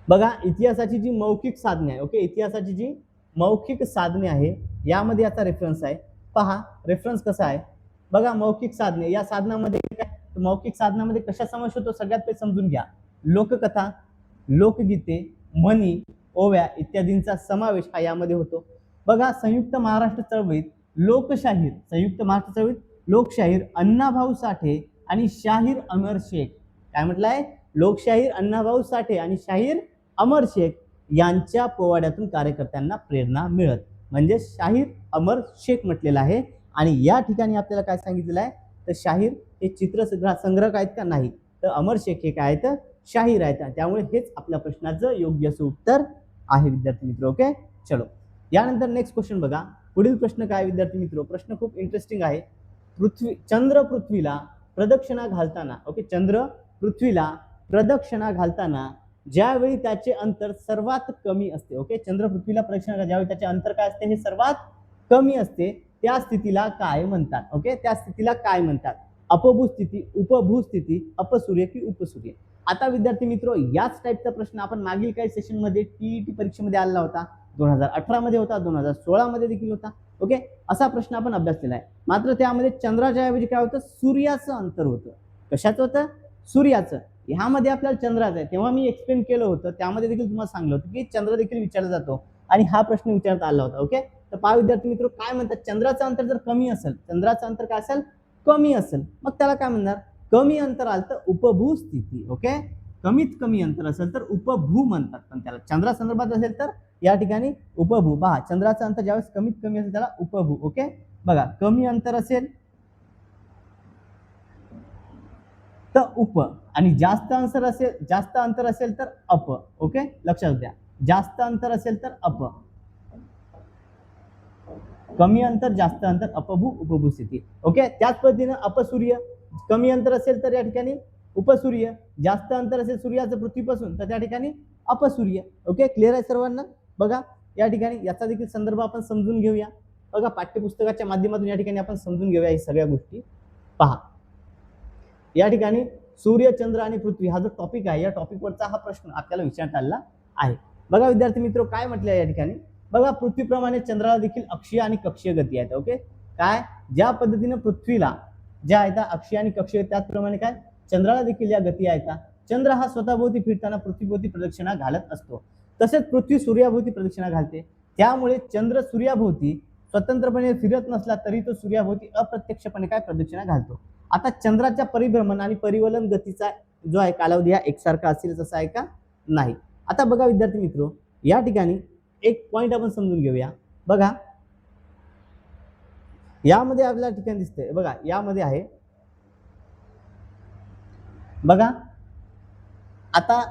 बघा, इतिहासाची जी मौखिक साधने आहे, ओके, इतिहासाची जी मौखिक साधने आहे यामध्ये याचा रेफरन्स आहे. पहा रेफरन्स कसा आहे. बघा, मौखिक साधने, या साधनामध्ये काय, मौखिक साधनामध्ये कशा समावेश होतो सगळ्यात पहिले समजून घ्या. लोककथा, लोकगीते, म्हणी, ओव्या इत्यादींचा समावेश हा यामध्ये होतो. बघा, संयुक्त महाराष्ट्र चळवळीत लोकशाहीर, संयुक्त महाराष्ट्र चळवळीत लोकशाहीर अण्णाभाऊ साठे आणि शाहीर अमर शेख, काय म्हटलंय? लोकशाहीर अण्णाभाऊ साठे आणि शाहीर अमर शेख यांच्या पोवाड्यातून कार्यकर्त्यांना प्रेरणा मिळत, म्हणजे शाहीर अमर शेख म्हटलेलं आहे. आणि या ठिकाणी आपल्याला काय सांगितलेलं आहे? तर शाहीर हे चित्रसंग्रहक आहेत का? नाही, तर अमर शेख हे काय आहेत? शाहीर आहेत. त्यामुळे हेच आपल्या प्रश्नाचं योग्य असं उत्तर आहे विद्यार्थी मित्र. ओके, चलो, यानंतर नेक्स्ट क्वेश्चन बघा. पुढील प्रश्न काय विद्यार्थी मित्र? प्रश्न खूप इंटरेस्टिंग आहे. चंद्र पृथ्वीला प्रदक्षिणा घालताना, ओके, चंद्र पृथ्वीला प्रदक्षिणा घालताना ज्यावेळी त्याचे अंतर सर्वात कमी असते, ओके, चंद्र पृथ्वीला प्रदक्षिणा ज्यावेळी त्याचे अंतर काय असते? हे सर्वात कमी असते, त्या स्थितीला काय म्हणतात? ओके, त्या स्थितीला काय म्हणतात? अपभू स्थिती, उपभू स्थिती, अपसूर्य की उपसूर्य? आता विद्यार्थी मित्र, याच टाईपचा प्रश्न आपण मागील काही सेशन मध्ये टीईटी परीक्षेमध्ये आलेला होता. 2018 मध्ये होता, 2016 मध्ये देखील होता. ओके, असा प्रश्न आपण अभ्यासलेला आहे. मात्र त्यामध्ये चंद्राच्या ऐवजी काय होतं? सूर्याचं अंतर होतं. कशाचं होतं? सूर्याचं. ह्यामध्ये आपल्याला चंद्राचं आहे, तेव्हा मी एक्सप्लेन केलं होतं, त्यामध्ये देखील तुम्हाला सांगलं होतं की चंद्र देखील विचारला जातो आणि हा प्रश्न विचारण्यात आला होता. ओके, तर पहा विद्यार्थी मित्र, काय म्हणतात? चंद्राचं अंतर जर कमी असेल, चंद्राचं अंतर काय असेल? कमी असेल, मग त्याला काय म्हणणार? कमी अंतर आलं तर उपभू स्थिती. ओके, कमीत कमी अंतर असेल तर उपभू म्हणतात, पण त्याला चंद्रा संदर्भात असेल तर या ठिकाणी उपभू. पहा, चंद्राचं अंतर ज्यावेळेस कमीत कमी असेल त्याला उपभू. ओके, बघा, कमी अंतर असेल तर उप, आणि जास्त अंतर असेल तर अप. ओके, लक्षात द्या, जास्त अंतर असेल तर अप, कमी अंतर, जास्त अंतर, अपभू, उपभू स्थिती. ओके, त्याच पद्धतीने अपसूर्य, कमी अंतर असेल तर या ठिकाणी उपसूर्य, जास्त अंतर असेल सूर्याचं पृथ्वीपासून तर त्या ठिकाणी अपसूर्य. ओके, क्लिअर आहे सर्वांना? बघा, या ठिकाणी याचा देखील संदर्भ आपण समजून घेऊया. बघा, पाठ्यपुस्तकाच्या माध्यमातून या ठिकाणी आपण समजून घेऊया ही सगळ्या गोष्टी. पहा, या ठिकाणी सूर्य, चंद्र आणि पृथ्वी हा जो टॉपिक आहे, या टॉपिकवरचा हा प्रश्न आपल्याला विचारण्यात आलेला आहे. बघा विद्यार्थी मित्र, काय म्हटलं या ठिकाणी? बघा, पृथ्वीप्रमाणे चंद्राला देखील अक्षीय आणि कक्षीय गती आहेत. ओके, काय, ज्या पद्धतीने पृथ्वीला ज्या आहेत अक्षीय आणि कक्षीय, त्याचप्रमाणे काय चंद्राला देखील या गती आहेत. चंद्र हा स्वतःभोवती फिरताना पृथ्वीभोवती प्रदक्षिणा घालत असतो, तसेच पृथ्वी सूर्याभोवती प्रदक्षिणा घालते. त्यामुळे चंद्र सूर्याभोवती स्वतंत्रपणे फिरत नसला तरी तो सूर्याभोवती अप्रत्यक्षपणे काय प्रदक्षिणा घालतो. आता चंद्राच्या परिभ्रमण आणि परिवलन गतीचा जो आहे कालावधी हा एकसारखा असेल तसा आहे का? नाही. आता बघा विद्यार्थी मित्र, या ठिकाणी एक पॉइंट आपण समजून घेऊया. बघा, यामध्ये आपल्याला ठिकाणी दिसतंय, बघा यामध्ये आहे, बघा आता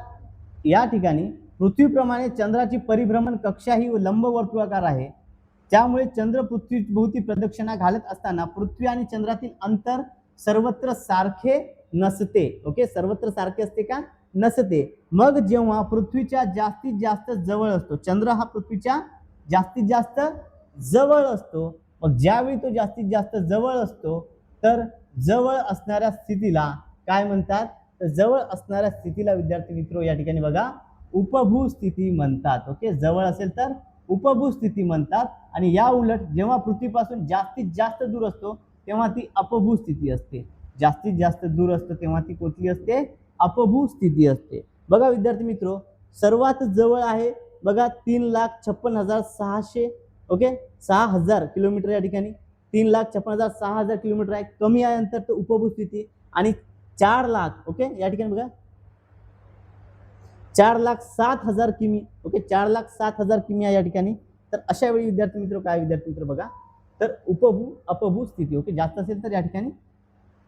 या ठिकाणी पृथ्वीप्रमाणे चंद्राची परिभ्रमण कक्षा ही लंबवर्तुळाकार आहे. त्यामुळे चंद्र पृथ्वीभोवती प्रदक्षिणा घालत असताना पृथ्वी आणि चंद्रातील अंतर सर्वत्र सारखे नसते. ओके, सर्वत्र सारखे असते का? नसते. मग जेव्हा पृथ्वीच्या जास्तीत जास्त जवळ असतो, चंद्र हा पृथ्वीच्या जास्तीत जास्त जवळ असतो, मग ज्यावेळी तो जास्तीत जास्त जवळ असतो तर जवळ असणाऱ्या स्थितीला काय म्हणतात? तर जवळ असणाऱ्या स्थितीला विद्यार्थी मित्र या ठिकाणी बघा उपभू स्थिती म्हणतात. ओके, जवळ असेल तर उपभू स्थिती म्हणतात. आणि या उलट जेव्हा पृथ्वीपासून जास्तीत जास्त दूर असतो तेव्हा ती अपभू स्थिती असते. जास्तीत जास्त दूर असतो तेव्हा ती कुठली असते? अपभू स्थिती असते. बघा विद्यार्थी मित्र, सर्वात जवळ आहे बघा 3,56,600. ओके, 6,000 किलोमीटर या ठिकाणी 3,56,600 किलोमीटर आहे. कमी आहे अंतर तर उपभू स्थिती. आणि 4 लाख ओके या ठिकाणी बघा 4,07,000 किमी. ओके, 4,07,000 किमी आहे या ठिकाणी. तर अशा वेळी विद्यार्थी मित्र काय? विद्यार्थी मित्र बघा तर उपभू अपभू स्थिती. ओके, जास्त असेल तर या ठिकाणी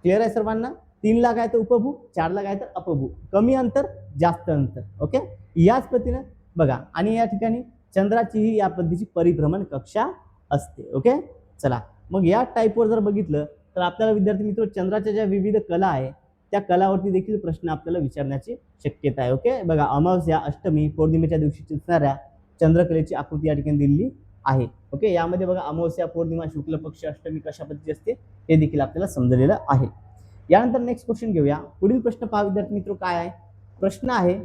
क्लिअर आहे सर्वांना? 3 लाख आहे तर उपभू, 4 लाख आहे तर अपभू. कमी अंतर जास्त अंतर. ओके, याच पद्धतीने बघा. आणि या ठिकाणी चंद्राचीही या पद्धतीची परिभ्रमण कक्षा असते. ओके, चला मग या टाईपवर जर बघितलं तर आपल्याला विद्यार्थी मित्र चंद्राच्या ज्या विविध कला आहे त्या कलावरती देखील प्रश्न आपल्याला विचारण्याची शक्यता आहे. ओके, बघा अमावस्या, अष्टमी, पौर्णिमेच्या दिवशी दिसणाऱ्या चंद्रकलेची आकृती या ठिकाणी दिलेली आहे. ओके, यामध्ये बघा अमावस्या, पौर्णिमा, शुक्ल पक्ष, अष्टमी कशा पद्धती असते हे देखील आपल्याला समजलेलं आहे. यानंतर नेक्स्ट क्वेश्चन घेऊया. पुढील प्रश्न पहा विद्यार्थी मित्र काय आहे? प्रश्न आहे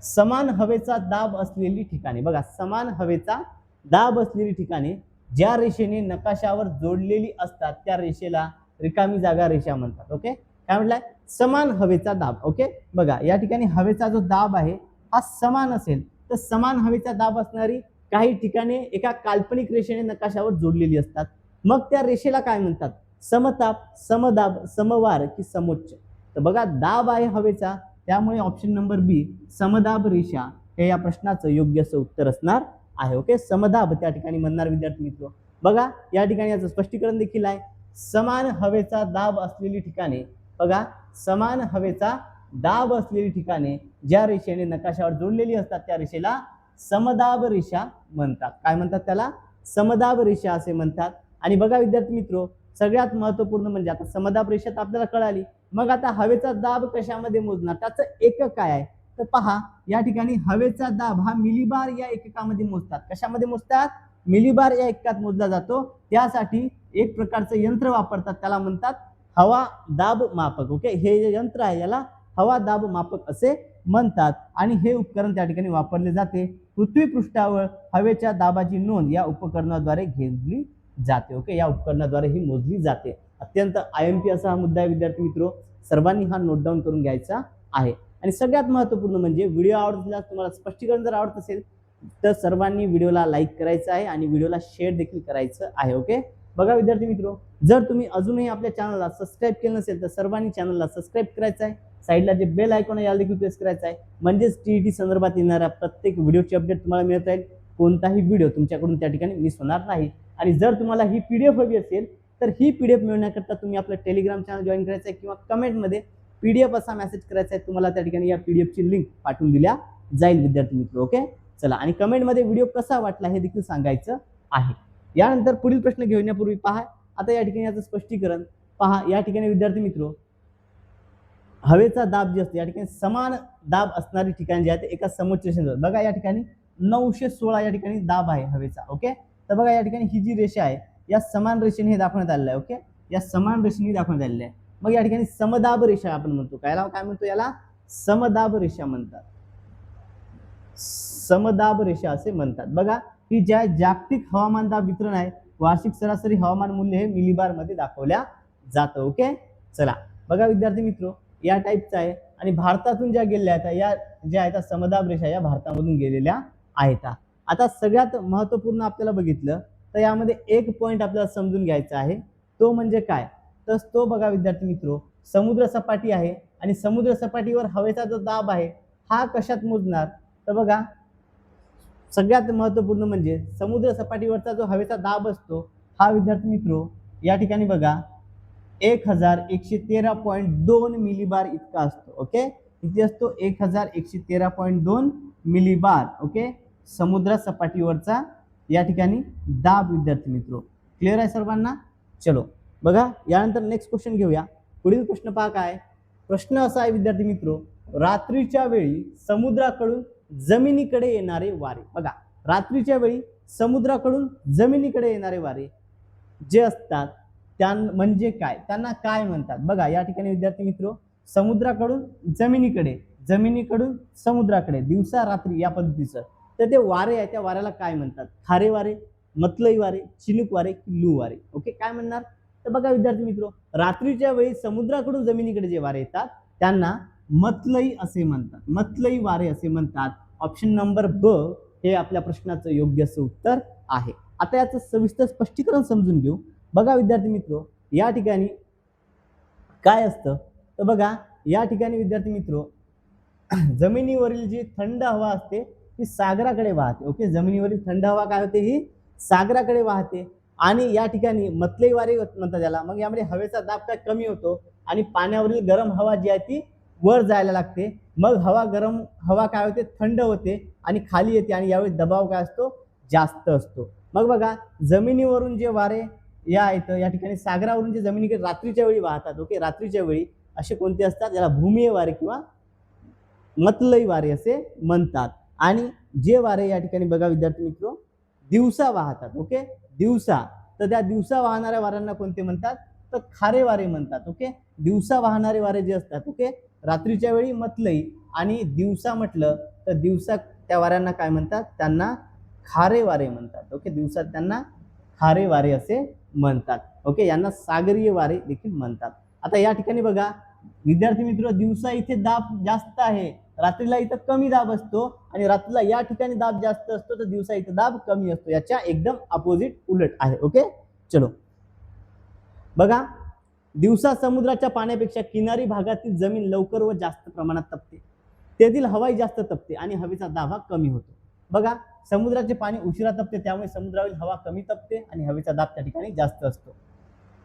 समान हवेचा दाब असलेली ठिकाणे. बघा समान हवेचा दाब असलेली ठिकाणे ज्या रेषेने नकाशावर जोडलेली असतात त्या रेषेला रिकामी जागा रेषा म्हणतात. ओके, काय म्हटलंय? समान हवेचा दाब. ओके, बघा या ठिकाणी हवेचा जो दाब आहे हा समान असेल तर समान हवेचा दाब असणारी काही ठिकाणे एका काल्पनिक रेषेने नकाशावर जोडलेली असतात. मग त्या रेषेला काय म्हणतात? समताप, समदाब, समवार की समोच्च. तर बघा दाब आहे हवेचा, त्यामुळे ऑप्शन नंबर बी समदाब रेषा हे या प्रश्नाचं योग्य असं उत्तर असणार आहे. ओके, समदाब त्या ठिकाणी म्हणणार विद्यार्थी मित्र. बघा या ठिकाणी याचं स्पष्टीकरण देखील आहे. समान हवेचा दाब असलेली ठिकाणे, बघा समान हवेचा दाब असलेली ठिकाणे ज्या रेषेने नकाशावर जोडलेली असतात त्या रेषेला समदाब रेषा म्हणतात. काय म्हणतात त्याला? समदाब रेषा असे म्हणतात. आणि बघा विद्यार्थी मित्र, सगळ्यात महत्त्वपूर्ण म्हणजे आता समदाब रेषा तर आपल्याला कळाली, मग आता हवेचा दाब कशामध्ये मोजणार? त्याचं एकक काय आहे? तर पहा या ठिकाणी हवेचा दाब हा मिलीबार या एककामध्ये मोजतात. कशामध्ये मोजतात? मिलीबार या एककात मोजला जातो. त्यासाठी एक प्रकारचं यंत्र वापरतात, त्याला म्हणतात हवा दाब मापक. ओके, हे जे यंत्र आहे याला हवा दाब मापक असे म्हणतात. आणि हे उपकरण त्या ठिकाणी वापरले जाते. पृथ्वी पृष्ठावर हवेच्या दाबाची नोंद या उपकरणाद्वारे घेतली जाते. ओके, या उपकरणाद्वारे ही मोजली जाते. अत्यंत IMP असा हा मुद्दा आहे विद्यार्थी मित्र, सर्वांनी हा नोट डाऊन करून घ्यायचा आहे. आणि सगळ्यात महत्त्वपूर्ण म्हणजे व्हिडिओ आवडला, तुम्हाला स्पष्टीकरण जर आवडत असेल तर सर्वांनी व्हिडिओला लाईक करायचं आहे आणि व्हिडिओला शेअर देखील करायचं आहे. ओके, बघा विद्यार्थी मित्र, जर तुम्ही अजूनही आपल्या चॅनलला सबस्क्राईब केलं नसेल तर सर्वांनी चॅनलला सबस्क्राईब करायचं आहे. साईडला जे बेल आयकॉन आहे याला देखील प्रेस करायचं आहे, म्हणजेच TET संदर्भात येणाऱ्या प्रत्येक व्हिडिओची अपडेट तुम्हाला मिळत राहील. कोणताही व्हिडिओ तुमच्याकडून त्या ठिकाणी मिस होणार नाही. आणि जर तुम्हाला ही PDF हवी असेल तर ही PDF मिळवण्याकरता तुम्ही आपलं टेलिग्राम चॅनल जॉईन करायचं आहे किंवा कमेंटमध्ये PDF असा मेसेज करायचा आहे. तुम्हाला त्या ठिकाणी या PDF ची लिंक पाठवून दिल्या जाईल विद्यार्थी मित्र. ओके, चला आणि कमेंटमध्ये व्हिडिओ कसा वाटला हे देखील सांगायचं आहे. यानंतर पुढील प्रश्न घेण्यापूर्वी पहा आता या ठिकाणी याचं स्पष्टीकरण पहा. या ठिकाणी विद्यार्थी मित्र हवेचा दाब जे असतो या ठिकाणी समान दाब असणारी ठिकाण जे आहे ते एका समोच्च रेषेवर, बघा या ठिकाणी 916 या ठिकाणी दाब आहे हवेचा. ओके, तर बघा या ठिकाणी ही जी रेषा आहे या समान रेषेने हे दाखवण्यात आलेलं आहे. ओके, या समान रेषेने दाखवण्यात आलेलं आहे. मग या ठिकाणी समदाब रेषा आपण म्हणतो. काय म्हणतो? याला समदाब रेषा म्हणतात. समदाब रेषा असे म्हणतात. बघा ही ज्या जागतिक हवामान दाब वितरण आहे, वार्षिक सरासरी हवामान मूल्य हे मिलीबार मध्ये दाखवल्या जातं. ओके, चला बघा विद्यार्थी मित्र या टाईपचा आहे. आणि भारतातून ज्या गेलेल्या आहेत या ज्या आहेत समदाब रेषा या भारतामधून गेलेल्या आहेत. आता सगळ्यात महत्त्वपूर्ण आपल्याला बघितलं तर यामध्ये एक पॉइंट आपल्याला समजून घ्यायचा आहे, तो म्हणजे काय? तर तो बघा विद्यार्थी मित्र, समुद्र सपाटी आहे आणि समुद्र सपाटीवर हवेचा जो दाब आहे हा कशात मोजणार? तर बघा सगळ्यात महत्त्वपूर्ण म्हणजे समुद्र सपाटीवरचा जो हवेचा दाब असतो हा विद्यार्थी मित्र या ठिकाणी बघा 1113.2 मिलीबार इतका असतो. ओके, किती असतो? 1113.2 मिलीबार. ओके, समुद्र सपाटीवरचा या ठिकाणी दाब विद्यार्थी मित्रो. क्लिअर आहे सर्वांना? चलो बघा यानंतर नेक्स्ट क्वेश्चन घेऊया. पुढील प्रश्न पहा काय प्रश्न असा आहे विद्यार्थी मित्रो, रात्रीच्या वेळी समुद्राकडून जमिनीकडे येणारे वारे. बघा रात्रीच्या वेळी समुद्राकडून जमिनीकडे येणारे वारे जे असतात त्या म्हणजे काय, त्यांना काय म्हणतात. बघा या ठिकाणी विद्यार्थी मित्रो, समुद्राकडून जमिनीकडे, जमिनीकडून समुद्राकडे, दिवसा रात्री या पद्धतीचं, तर ते वारे आहे त्या वाऱ्याला काय म्हणतात. खारे वारे, मतलई वारे, चिनुक वारे की लू वारे. ओके काय म्हणणार. तर बघा विद्यार्थी मित्रो, रात्रीच्या वेळी समुद्राकडून जमिनीकडे जे वारे येतात त्यांना मतलई असे म्हणतात, मतलई वारे असे म्हणतात. ऑप्शन नंबर ब हे आपल्या प्रश्नाचं योग्य असं उत्तर आहे. आता याचं सविस्तर स्पष्टीकरण समजून घेऊ. बघा विद्यार्थी मित्रो, या ठिकाणी काय असतं तर बघा या ठिकाणी विद्यार्थी मित्रो, जमिनीवरील जी थंड हवा असते ती सागराकडे वाहते. ओके जमिनीवरील थंड हवा काय होते, ही सागराकडे वाहते. आणि या ठिकाणी मतलई वारे म्हणतात त्याला. मग यामध्ये हवेचा दाब काय कमी होतो आणि पाण्यावरील गरम हवा जी आहे ती वर जायला लागते. मग गरम हवा काय होते, थंड होते आणि खाली येते आणि यावेळी दबाव काय असतो, जास्त असतो. मग बघा जमिनीवरून जे वारे या ठिकाणी सागरावरून जे जमिनीकडे रात्रीच्या वेळी वाहतात. ओके रात्रीच्या वेळी असे कोणते असतात, ज्याला भूमीय वारे किंवा मतलई वारे असे म्हणतात. आणि जे वारे या ठिकाणी बघा विद्यार्थी मित्रो दिवसा वाहतात. ओके दिवसा, तर त्या दिवसा वाहणाऱ्या वाऱ्यांना कोणते म्हणतात, तर खारे वारे म्हणतात. ओके दिवसा वाहणारे वारे जे असतात, ओके रात्रीच्या वेळी मतलई आणि दिवसा म्हटलं तर दिवसा त्या वाऱ्यांना काय म्हणतात, त्यांना खारे वारे म्हणतात. ओके दिवसा त्यांना खारे वारे असे म्हणतात. ओके यांना सागरीय वारे देखील म्हणतात. आता या ठिकाणी बघा विद्यार्थी मित्र, दिवसा इथे दाब जास्त आहे, रात्रीला इथं कमी दाब असतो आणि रात्रीला या ठिकाणी दाब जास्त असतो तर दिवसा इथं दाब कमी असतो. याच्या एकदम अपोजिट उलट आहे. ओके चलो बघा, दिवसा समुद्राच्या पाण्यापेक्षा किनारी भागातील जमीन लवकर व जास्त प्रमाणात तपते, तेथील हवाई जास्त तपते आणि हवेचा दाब कमी होतो. बघा समुद्राचे पाणी उशिरा तपते त्यामुळे समुद्रावरील हवा कमी तपते आणि हवेचा दाब त्या ठिकाणी जास्त असतो.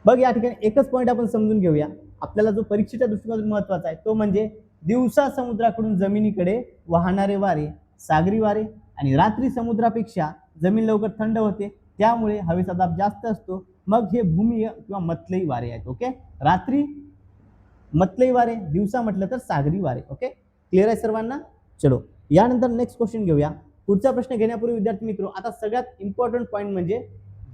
बघ या ठिकाणी एकच पॉईंट आपण समजून घेऊया, आपल्याला जो परीक्षेच्या दृष्टिकोनातून महत्त्वाचा आहे तो म्हणजे दिवसा समुद्राकडून जमिनीकडे वाहणारे वारे सागरी वारे आणि रात्री समुद्रापेक्षा जमीन लवकर थंड होते त्यामुळे हवेचा दाब जास्त असतो. मग हे भूमीय किंवा मतलई वारे आहेत. ओके रात्री मतलई वारे, दिवसा म्हटलं तर सागरी वारे. ओके क्लिअर आहे सर्वांना? चलो यानंतर नेक्स्ट क्वेश्चन घेऊया. पुढचा प्रश्न घेण्यापूर्वी विद्यार्थी मित्रो, आता सगळ्यात इम्पॉर्टंट पॉईंट म्हणजे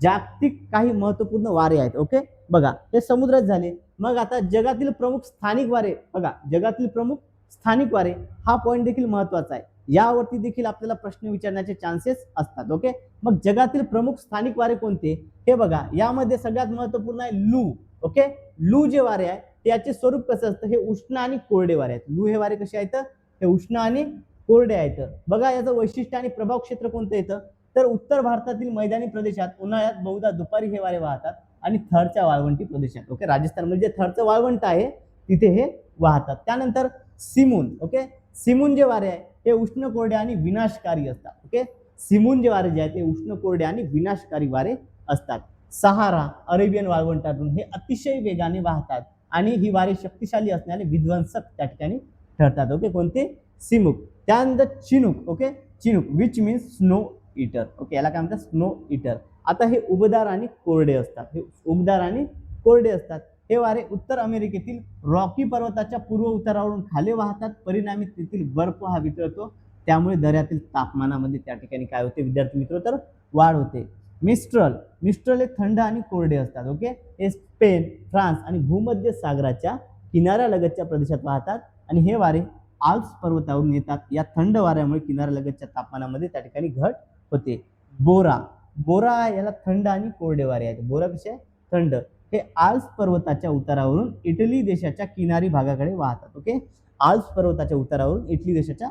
जागतिक काही महत्त्वपूर्ण वारे आहेत. ओके बघा हे समुद्रात झाले. मग आता जगातील प्रमुख स्थानिक वारे, बघा जगातील प्रमुख स्थानिक वारे हा पॉईंट देखील महत्त्वाचा आहे. यावरती देखील आपल्याला प्रश्न विचारण्याचे चान्सेस असतात. ओके मग जगातील प्रमुख स्थानिक वारे कोणते हे बघा, यामध्ये सगळ्यात महत्त्वपूर्ण आहे लू. ओके लू जे वारे आहे त्याचे स्वरूप कसं असतं, हे उष्ण आणि कोरडे वारे आहेत. लू हे वारे कसे आहेत, हे उष्ण आणि कोरडे आहेत. बघा याचं वैशिष्ट्य आणि प्रभाव क्षेत्र कोणतं येतं, तर उत्तर भारतातील मैदानी प्रदेशात उन्हाळ्यात बहुधा दुपारी हे वारे वाहतात आणि थरच्या वाळवंटी प्रदेशात, ओके राजस्थानमध्ये जे थरचं वाळवंट आहे तिथे हे वाहतात. त्यानंतर सिमून, ओके सिमून जे वारे आहे हे उष्ण कोरडे आणि विनाशकारी असतात. ओके सिमून जे वारे जे आहेत ते उष्ण कोरडे आणि विनाशकारी वारे असतात. सहारा अरेबियन वाळवंटातून हे अतिशय वेगाने वाहतात आणि ही वारे शक्तिशाली असणारे विध्वंसक त्या ठिकाणी ठरतात. ओके कोणते, सिमुक. त्यानंतर Chinook, okay Chinook which means snow eater. Okay याला काय म्हणतात, स्नो ईटर. आता हे उबदार आणि कोरडे असतात, हे उबदार आणि कोरडे असतात. हे वारे उत्तर अमेरिकेतील रॉकी पर्वताच्या पूर्व उतारावरून खाली वाहतात, परिणामी तेथील बर्फ हा वितळतो त्यामुळे दऱ्यातील तापमानामध्ये त्या ठिकाणी काय होते विद्यार्थी मित्र, तर वाढ होते. मिस्ट्रल, मिस्ट्रल हे थंड आणि कोरडे असतात. ओके हे स्पेन, फ्रान्स आणि भूमध्य सागराच्या किनाऱ्यालगतच्या प्रदेशात वाहतात आणि हे वारे आल्प्स पर्वतावरून येतात. या थंड वाऱ्यामुळे किनाऱ्यालगतच्या तापमानामध्ये त्या ठिकाणी घट होते. बोरा, बोरा याला थंड आणि कोरडे वारे आहेत. बोरा कसे थंड, हे आल्प्स पर्वताच्या उतारावरून इटली देशाच्या किनारी भागाकडे वाहतात. ओके आल्प्स पर्वताच्या उतारावरून इटली देशाच्या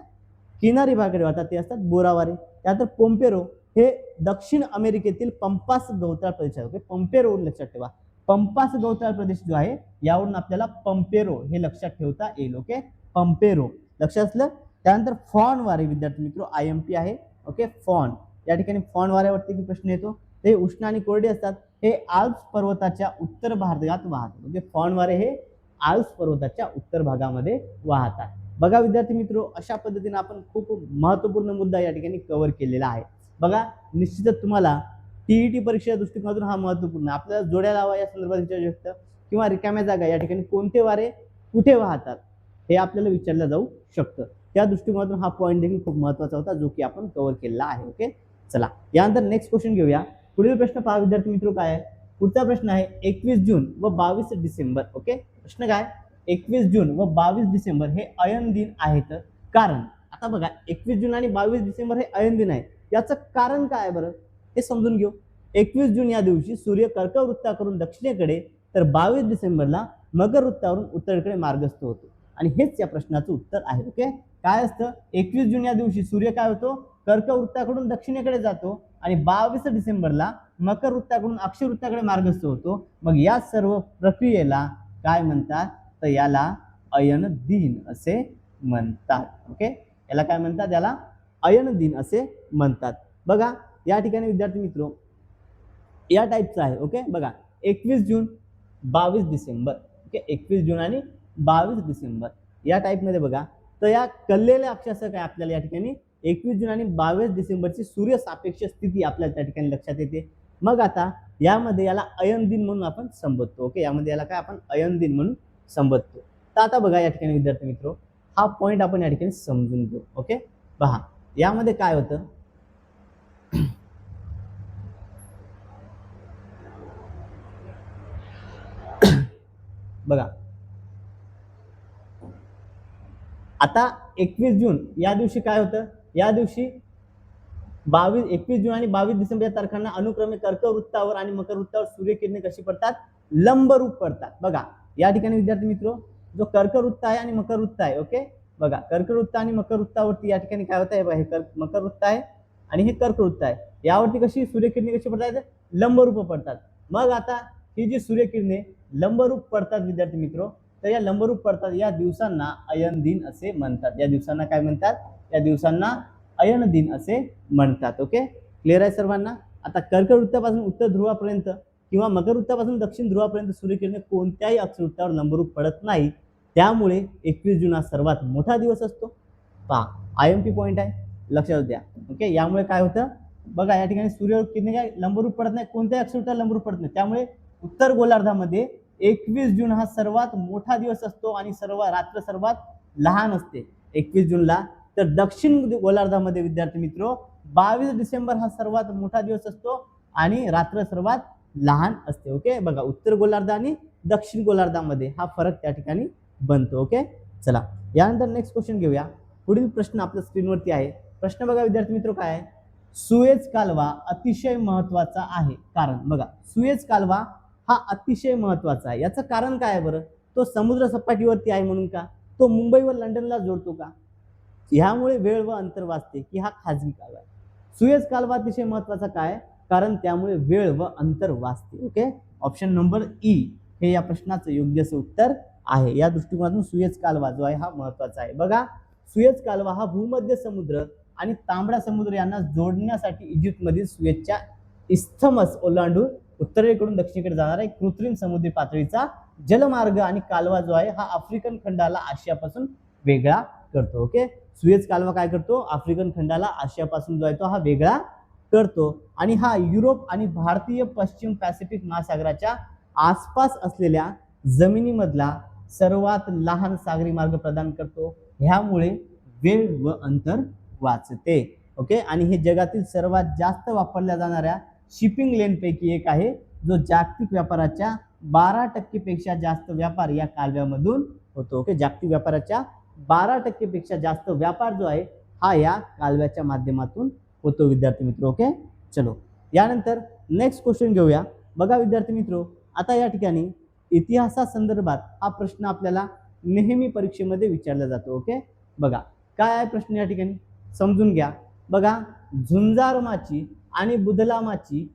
किनारी भागाकडे वाहतात, ते असतात बोरा वारे. त्यानंतर पोम्पेरो हे दक्षिण अमेरिकेतील पंपास गवताळ प्रदेश आहे. ओके पंपेरो लक्षात ठेवा, पंपास गवताळ प्रदेश जो आहे यावरून आपल्याला पंपेरो हे लक्षात ठेवता येईल. ओके पंपेरो लक्षात असलं. त्यानंतर फॉन वारे विद्यार्थी मित्र IMP आहे. ओके फॉन, या ठिकाणी फॉन वाऱ्यावरती की प्रश्न येतो, ते उष्ण आणि कोरडे असतात. हे आल्प्स पर्वताच्या उत्तर भागात वाहतात. म्हणजे फॉन वारे हे आल्प्स पर्वताच्या उत्तर भागामध्ये वाहतात. बघा विद्यार्थी मित्रो, अशा पद्धतीने आपण खूप महत्त्वपूर्ण मुद्दा या ठिकाणी कव्हर केलेला आहे. बघा निश्चितच तुम्हाला टीईटी परीक्षेच्या दृष्टिकोनातून हा महत्त्वपूर्ण आहे. आपल्याला जोड्या लावा या संदर्भात विचारू शकतं किंवा रिकाम्या जागा या ठिकाणी कोणते वारे कुठे वाहतात हे आपल्याला विचारलं जाऊ शकतं. त्या दृष्टिकोनातून हा पॉईंट देखील खूप महत्त्वाचा होता जो की आपण कव्हर केलेला आहे. ओके, चला यानंतर नेक्स्ट क्वेश्चन घेऊया. पुढील प्रश्न पहा विद्यार्थी मित्र काय आहे. पुढचा प्रश्न आहे 21 जून व 22 डिसेंबर. ओके, प्रश्न काय 21 जून व 22 डिसेंबर हे अयन दिन आहेत. कारण आता बघा 21 जून आणि 22 डिसेंबर हे अयन दिन आहे. याचं कारण काय आहे बरं हे समजून घेऊ. 21 जून या दिवशी सूर्य कर्कव वृत्ताकडून दक्षिणेकडे तर 22 डिसेंबरला मकर वृत्तावरून उत्तरेकडे मार्गस्थ होतो आणि हेच या प्रश्नाचं उत्तर आहे. ओके, काय असतं 21 जून या दिवशी सूर्य काय होतो कर्कव वृत्ताकडून दक्षिणेकडे जातो आणि 22 डिसेंबरला मकर वृत्ताकडून अक्षय वृत्ताकडे मार्गस्थ होतो. मग या सर्व प्रक्रियेला काय म्हणतात तर याला अयन दिन असे म्हणतात. ओके, याला काय म्हणतात याला अयन दिन असे म्हणतात. बघा या ठिकाणी विद्यार्थी मित्र या टाईपचं आहे. ओके, बघा 21 जून 22 डिसेंबर. ओके, 21 जून आणि 22 डिसेंबर या टाईपमध्ये बघा तर या कललेल्या अक्षाचं काय आपल्याला या ठिकाणी 21 जून आणि 22 डिसेंबरची सूर्य सापेक्ष स्थिती आपल्याला त्या ठिकाणी लक्षात येते. मग आता यामध्ये याला अयन दिन म्हणून आपण संबोधतो. ओके, यामध्ये याला काय आपण अयन दिन म्हणून संबोधतो. तर आता बघा या ठिकाणी विद्यार्थी मित्र हा पॉईंट आपण या ठिकाणी समजून घेऊ. ओके, पहा यामध्ये काय होतं बघा आता 21 जून या दिवशी काय होतं या दिवशी 21 जून आणि 22 डिसेंबर या तारखांना अनुक्रमे कर्कव वृत्तावर आणि मकर वृत्तावर सूर्यकिरणे कशी पडतात लंबरूप पडतात. बघा या ठिकाणी विद्यार्थी मित्र जो कर्कव वृत्त आहे आणि मकर वृत्त आहे. ओके, बघा कर्कव वृत्त आणि मकर वृत्तावरती या ठिकाणी काय होतं हे मकर वृत्त आहे आणि हे कर्कव वृत्त आहे. यावरती कशी सूर्यकिरणे कशी पडतात लंबरूप पडतात. मग आता ही जी सूर्यकिरणे लंबरूप पडतात विद्यार्थी मित्र तर या लंबरूप पडतात या दिवसांना अयन दिन असे म्हणतात. या दिवसांना काय म्हणतात या दिवसांना अयन दिन असे म्हणतात. ओके, क्लिअर आहे सर्वांना. आता कर्कव वृत्तापासून उत्तर ध्रुवापर्यंत किंवा मकर वृत्तापासून दक्षिण ध्रुवापर्यंत सूर्यकिरणे कोणत्याही अक्षवृत्तावर लंबरूप पडत नाही. त्यामुळे 21 जून हा सर्वात मोठा दिवस असतो. पहा IMP पॉईंट आहे लक्षात द्या. ओके, यामुळे काय होतं बघा या ठिकाणी सूर्यकिरणे काय लंबरूप पडत नाही कोणत्याही अक्षवृत्तावर लंबरूप पडत नाही. त्यामुळे उत्तर गोलार्धामध्ये 21 जून हा सर्वात मोठा दिवस असतो आणि रात्र सर्वात लहान असते 21 जूनला. तर दक्षिण गोलार्धामध्ये विद्यार्थी मित्र 22 डिसेंबर हा सर्वात मोठा दिवस असतो आणि रात्र सर्वात लहान असते. ओके, बघा उत्तर गोलार्ध आणि दक्षिण गोलार्धामध्ये हा फरक त्या ठिकाणी बनतो. ओके, चला यानंतर नेक्स्ट क्वेश्चन घेऊया. पुढील प्रश्न आपल्या स्क्रीनवरती आहे. प्रश्न बघा विद्यार्थी मित्र काय आहे. सुएझ कालवा अतिशय महत्वाचा आहे. कारण बघा सुएझ कालवा हा अतिशय महत्वाचा आहे. याचं कारण काय आहे बरं. तो समुद्र सपाटीवरती आहे म्हणून का, तो मुंबई व लंडनला जोडतो का, ह्यामुळे वेळ व अंतर वाचते की हा खाजगी कालवा आहे. सुएझ कालवा अतिशय महत्वाचा काय कारण त्यामुळे वेळ व अंतर वाचते. ओके, ऑप्शन नंबर ई हे या प्रश्नाचं योग्य असं उत्तर आहे. या दृष्टिकोनातून सुएझ कालवा जो आहे हा महत्वाचा आहे. बघा सुएझ कालवा हा भूमध्य समुद्र आणि तांबडा समुद्र यांना जोडण्यासाठी इजिप्तमधील सुएझच्या इस्थमस ओलांडून उत्तरेकडून दक्षिणेकडे जाणारा एक कृत्रिम समुद्री पातळीचा जलमार्ग आणि कालवा जो आहे हा आफ्रिकन खंडाला आशियापासून वेगळा करतो. ओके, सुएझ कालवा काय करतो आफ्रिकन खंडाला आशियापासून जो आहे तो हा वेगळा करतो आणि हा युरोप आणि भारतीय पश्चिम पॅसिफिक महासागराच्या आसपास असलेल्या जमिनीमधला सर्वात लहान सागरी मार्ग प्रदान करतो. ह्यामुळे वेळ व अंतर वाचते. ओके, आणि हे जगातील सर्वात जास्त वापरल्या जाणाऱ्या शिपिंग लेन पैकी एक आहे जो जागतिक व्यापाराच्या 12% पेक्षा जास्त व्यापार या कालव्यामधून होतो. ओके, जागतिक व्यापाराच्या 12% पेक्षा जास्त व्यापार जो आहे हा या कालव्याच्या माध्यमातून होतो विद्यार्थी मित्र. ओके, चलो यानंतर नेक्स्ट क्वेश्चन घेऊया. बघा विद्यार्थी मित्र आता या ठिकाणी इतिहासासंदर्भात हा प्रश्न आपल्याला नेहमी परीक्षेमध्ये विचारला जातो. ओके, बघा काय आहे प्रश्न या ठिकाणी समजून घ्या. बघा झुंजार माची आणि बुधला माची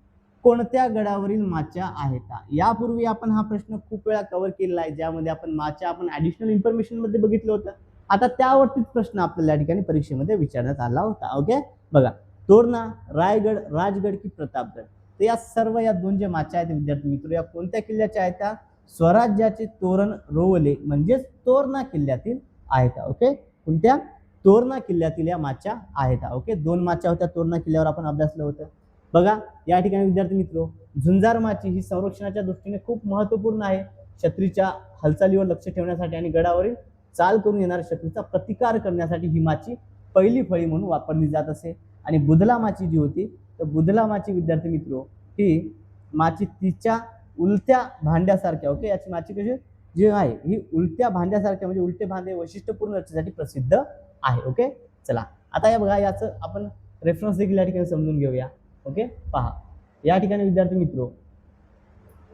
कोणत्या गडावरील माच्या आहेत. यापूर्वी आपण हा प्रश्न खूप वेळा कव्हर केलेला आहे ज्यामध्ये आपण माच्या आपण ऍडिशनल इन्फॉर्मेशन मध्ये बघितलं होतं. आता त्यावरतीच प्रश्न आपल्याला या ठिकाणी परीक्षेमध्ये विचारण्यात आला होता. ओके, बघा तोरणा, रायगड, राजगड की प्रतापगड. तर या सर्व या दोन जे माच्या आहेत विद्यार्थी मित्र या कोणत्या किल्ल्याच्या आहेत त्या स्वराज्याचे तोरण रोवले म्हणजेच तोरणा किल्ल्यातील आहेत. ओके, कोणत्या तोरणा किल्ल्यातील या माच्या आहेत. ओके, 2 माच्या होत्या तोरणा किल्ल्यावर, आपण अभ्यासलं होतं. बघा या ठिकाणी विद्यार्थी मित्र, झुंजार माची ही संरक्षणाच्या दृष्टीने खूप महत्त्वपूर्ण आहे. शत्रूच्या हालचालीवर लक्ष ठेवण्यासाठी आणि गडावरील चाल करून येणाऱ्या शत्रूचा प्रतिकार करण्यासाठी ही माची पहिली फळी म्हणून वापरली जात असे. आणि बुधला माची जी होती, तर बुधला माची विद्यार्थी मित्र ही माची तिच्या उलट्या भांड्यासारख्या, ओके, याची माची कशी जी आहे ही उलट्या भांड्यासारख्या, म्हणजे उलटे भांडे वैशिष्ट्यपूर्ण रचनेसाठी प्रसिद्ध आहे. ओके, चला आता या बघा, याचं आपण रेफरन्स देखील या ठिकाणी समजून घेऊया. ओके, पहा या ठिकाणी विद्यार्थी मित्र,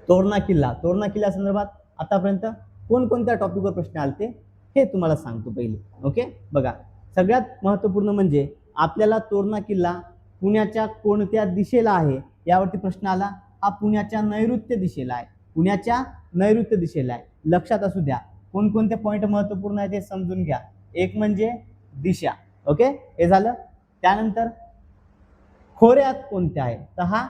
तोरणा किल्ला संदर्भात आतापर्यंत कोणकोणत्या टॉपिकवर प्रश्न आलते हे तुम्हाला सांगतो पहिले. ओके, बघा सगळ्यात महत्त्वपूर्ण म्हणजे आपल्याला तोरणा किल्ला पुण्याच्या कोणत्या दिशेला आहे यावरती प्रश्न आला. हा पुण्याच्या नैऋत्य दिशेला आहे, पुण्याच्या नैऋत्य दिशेला आहे. लक्षात असू द्या कोणकोणते पॉईंट महत्त्वपूर्ण आहे ते समजून घ्या. एक म्हणजे दिशा, ओके, हे झालं. त्यानंतर खोऱ्यात कोणत्या आहे, तर हा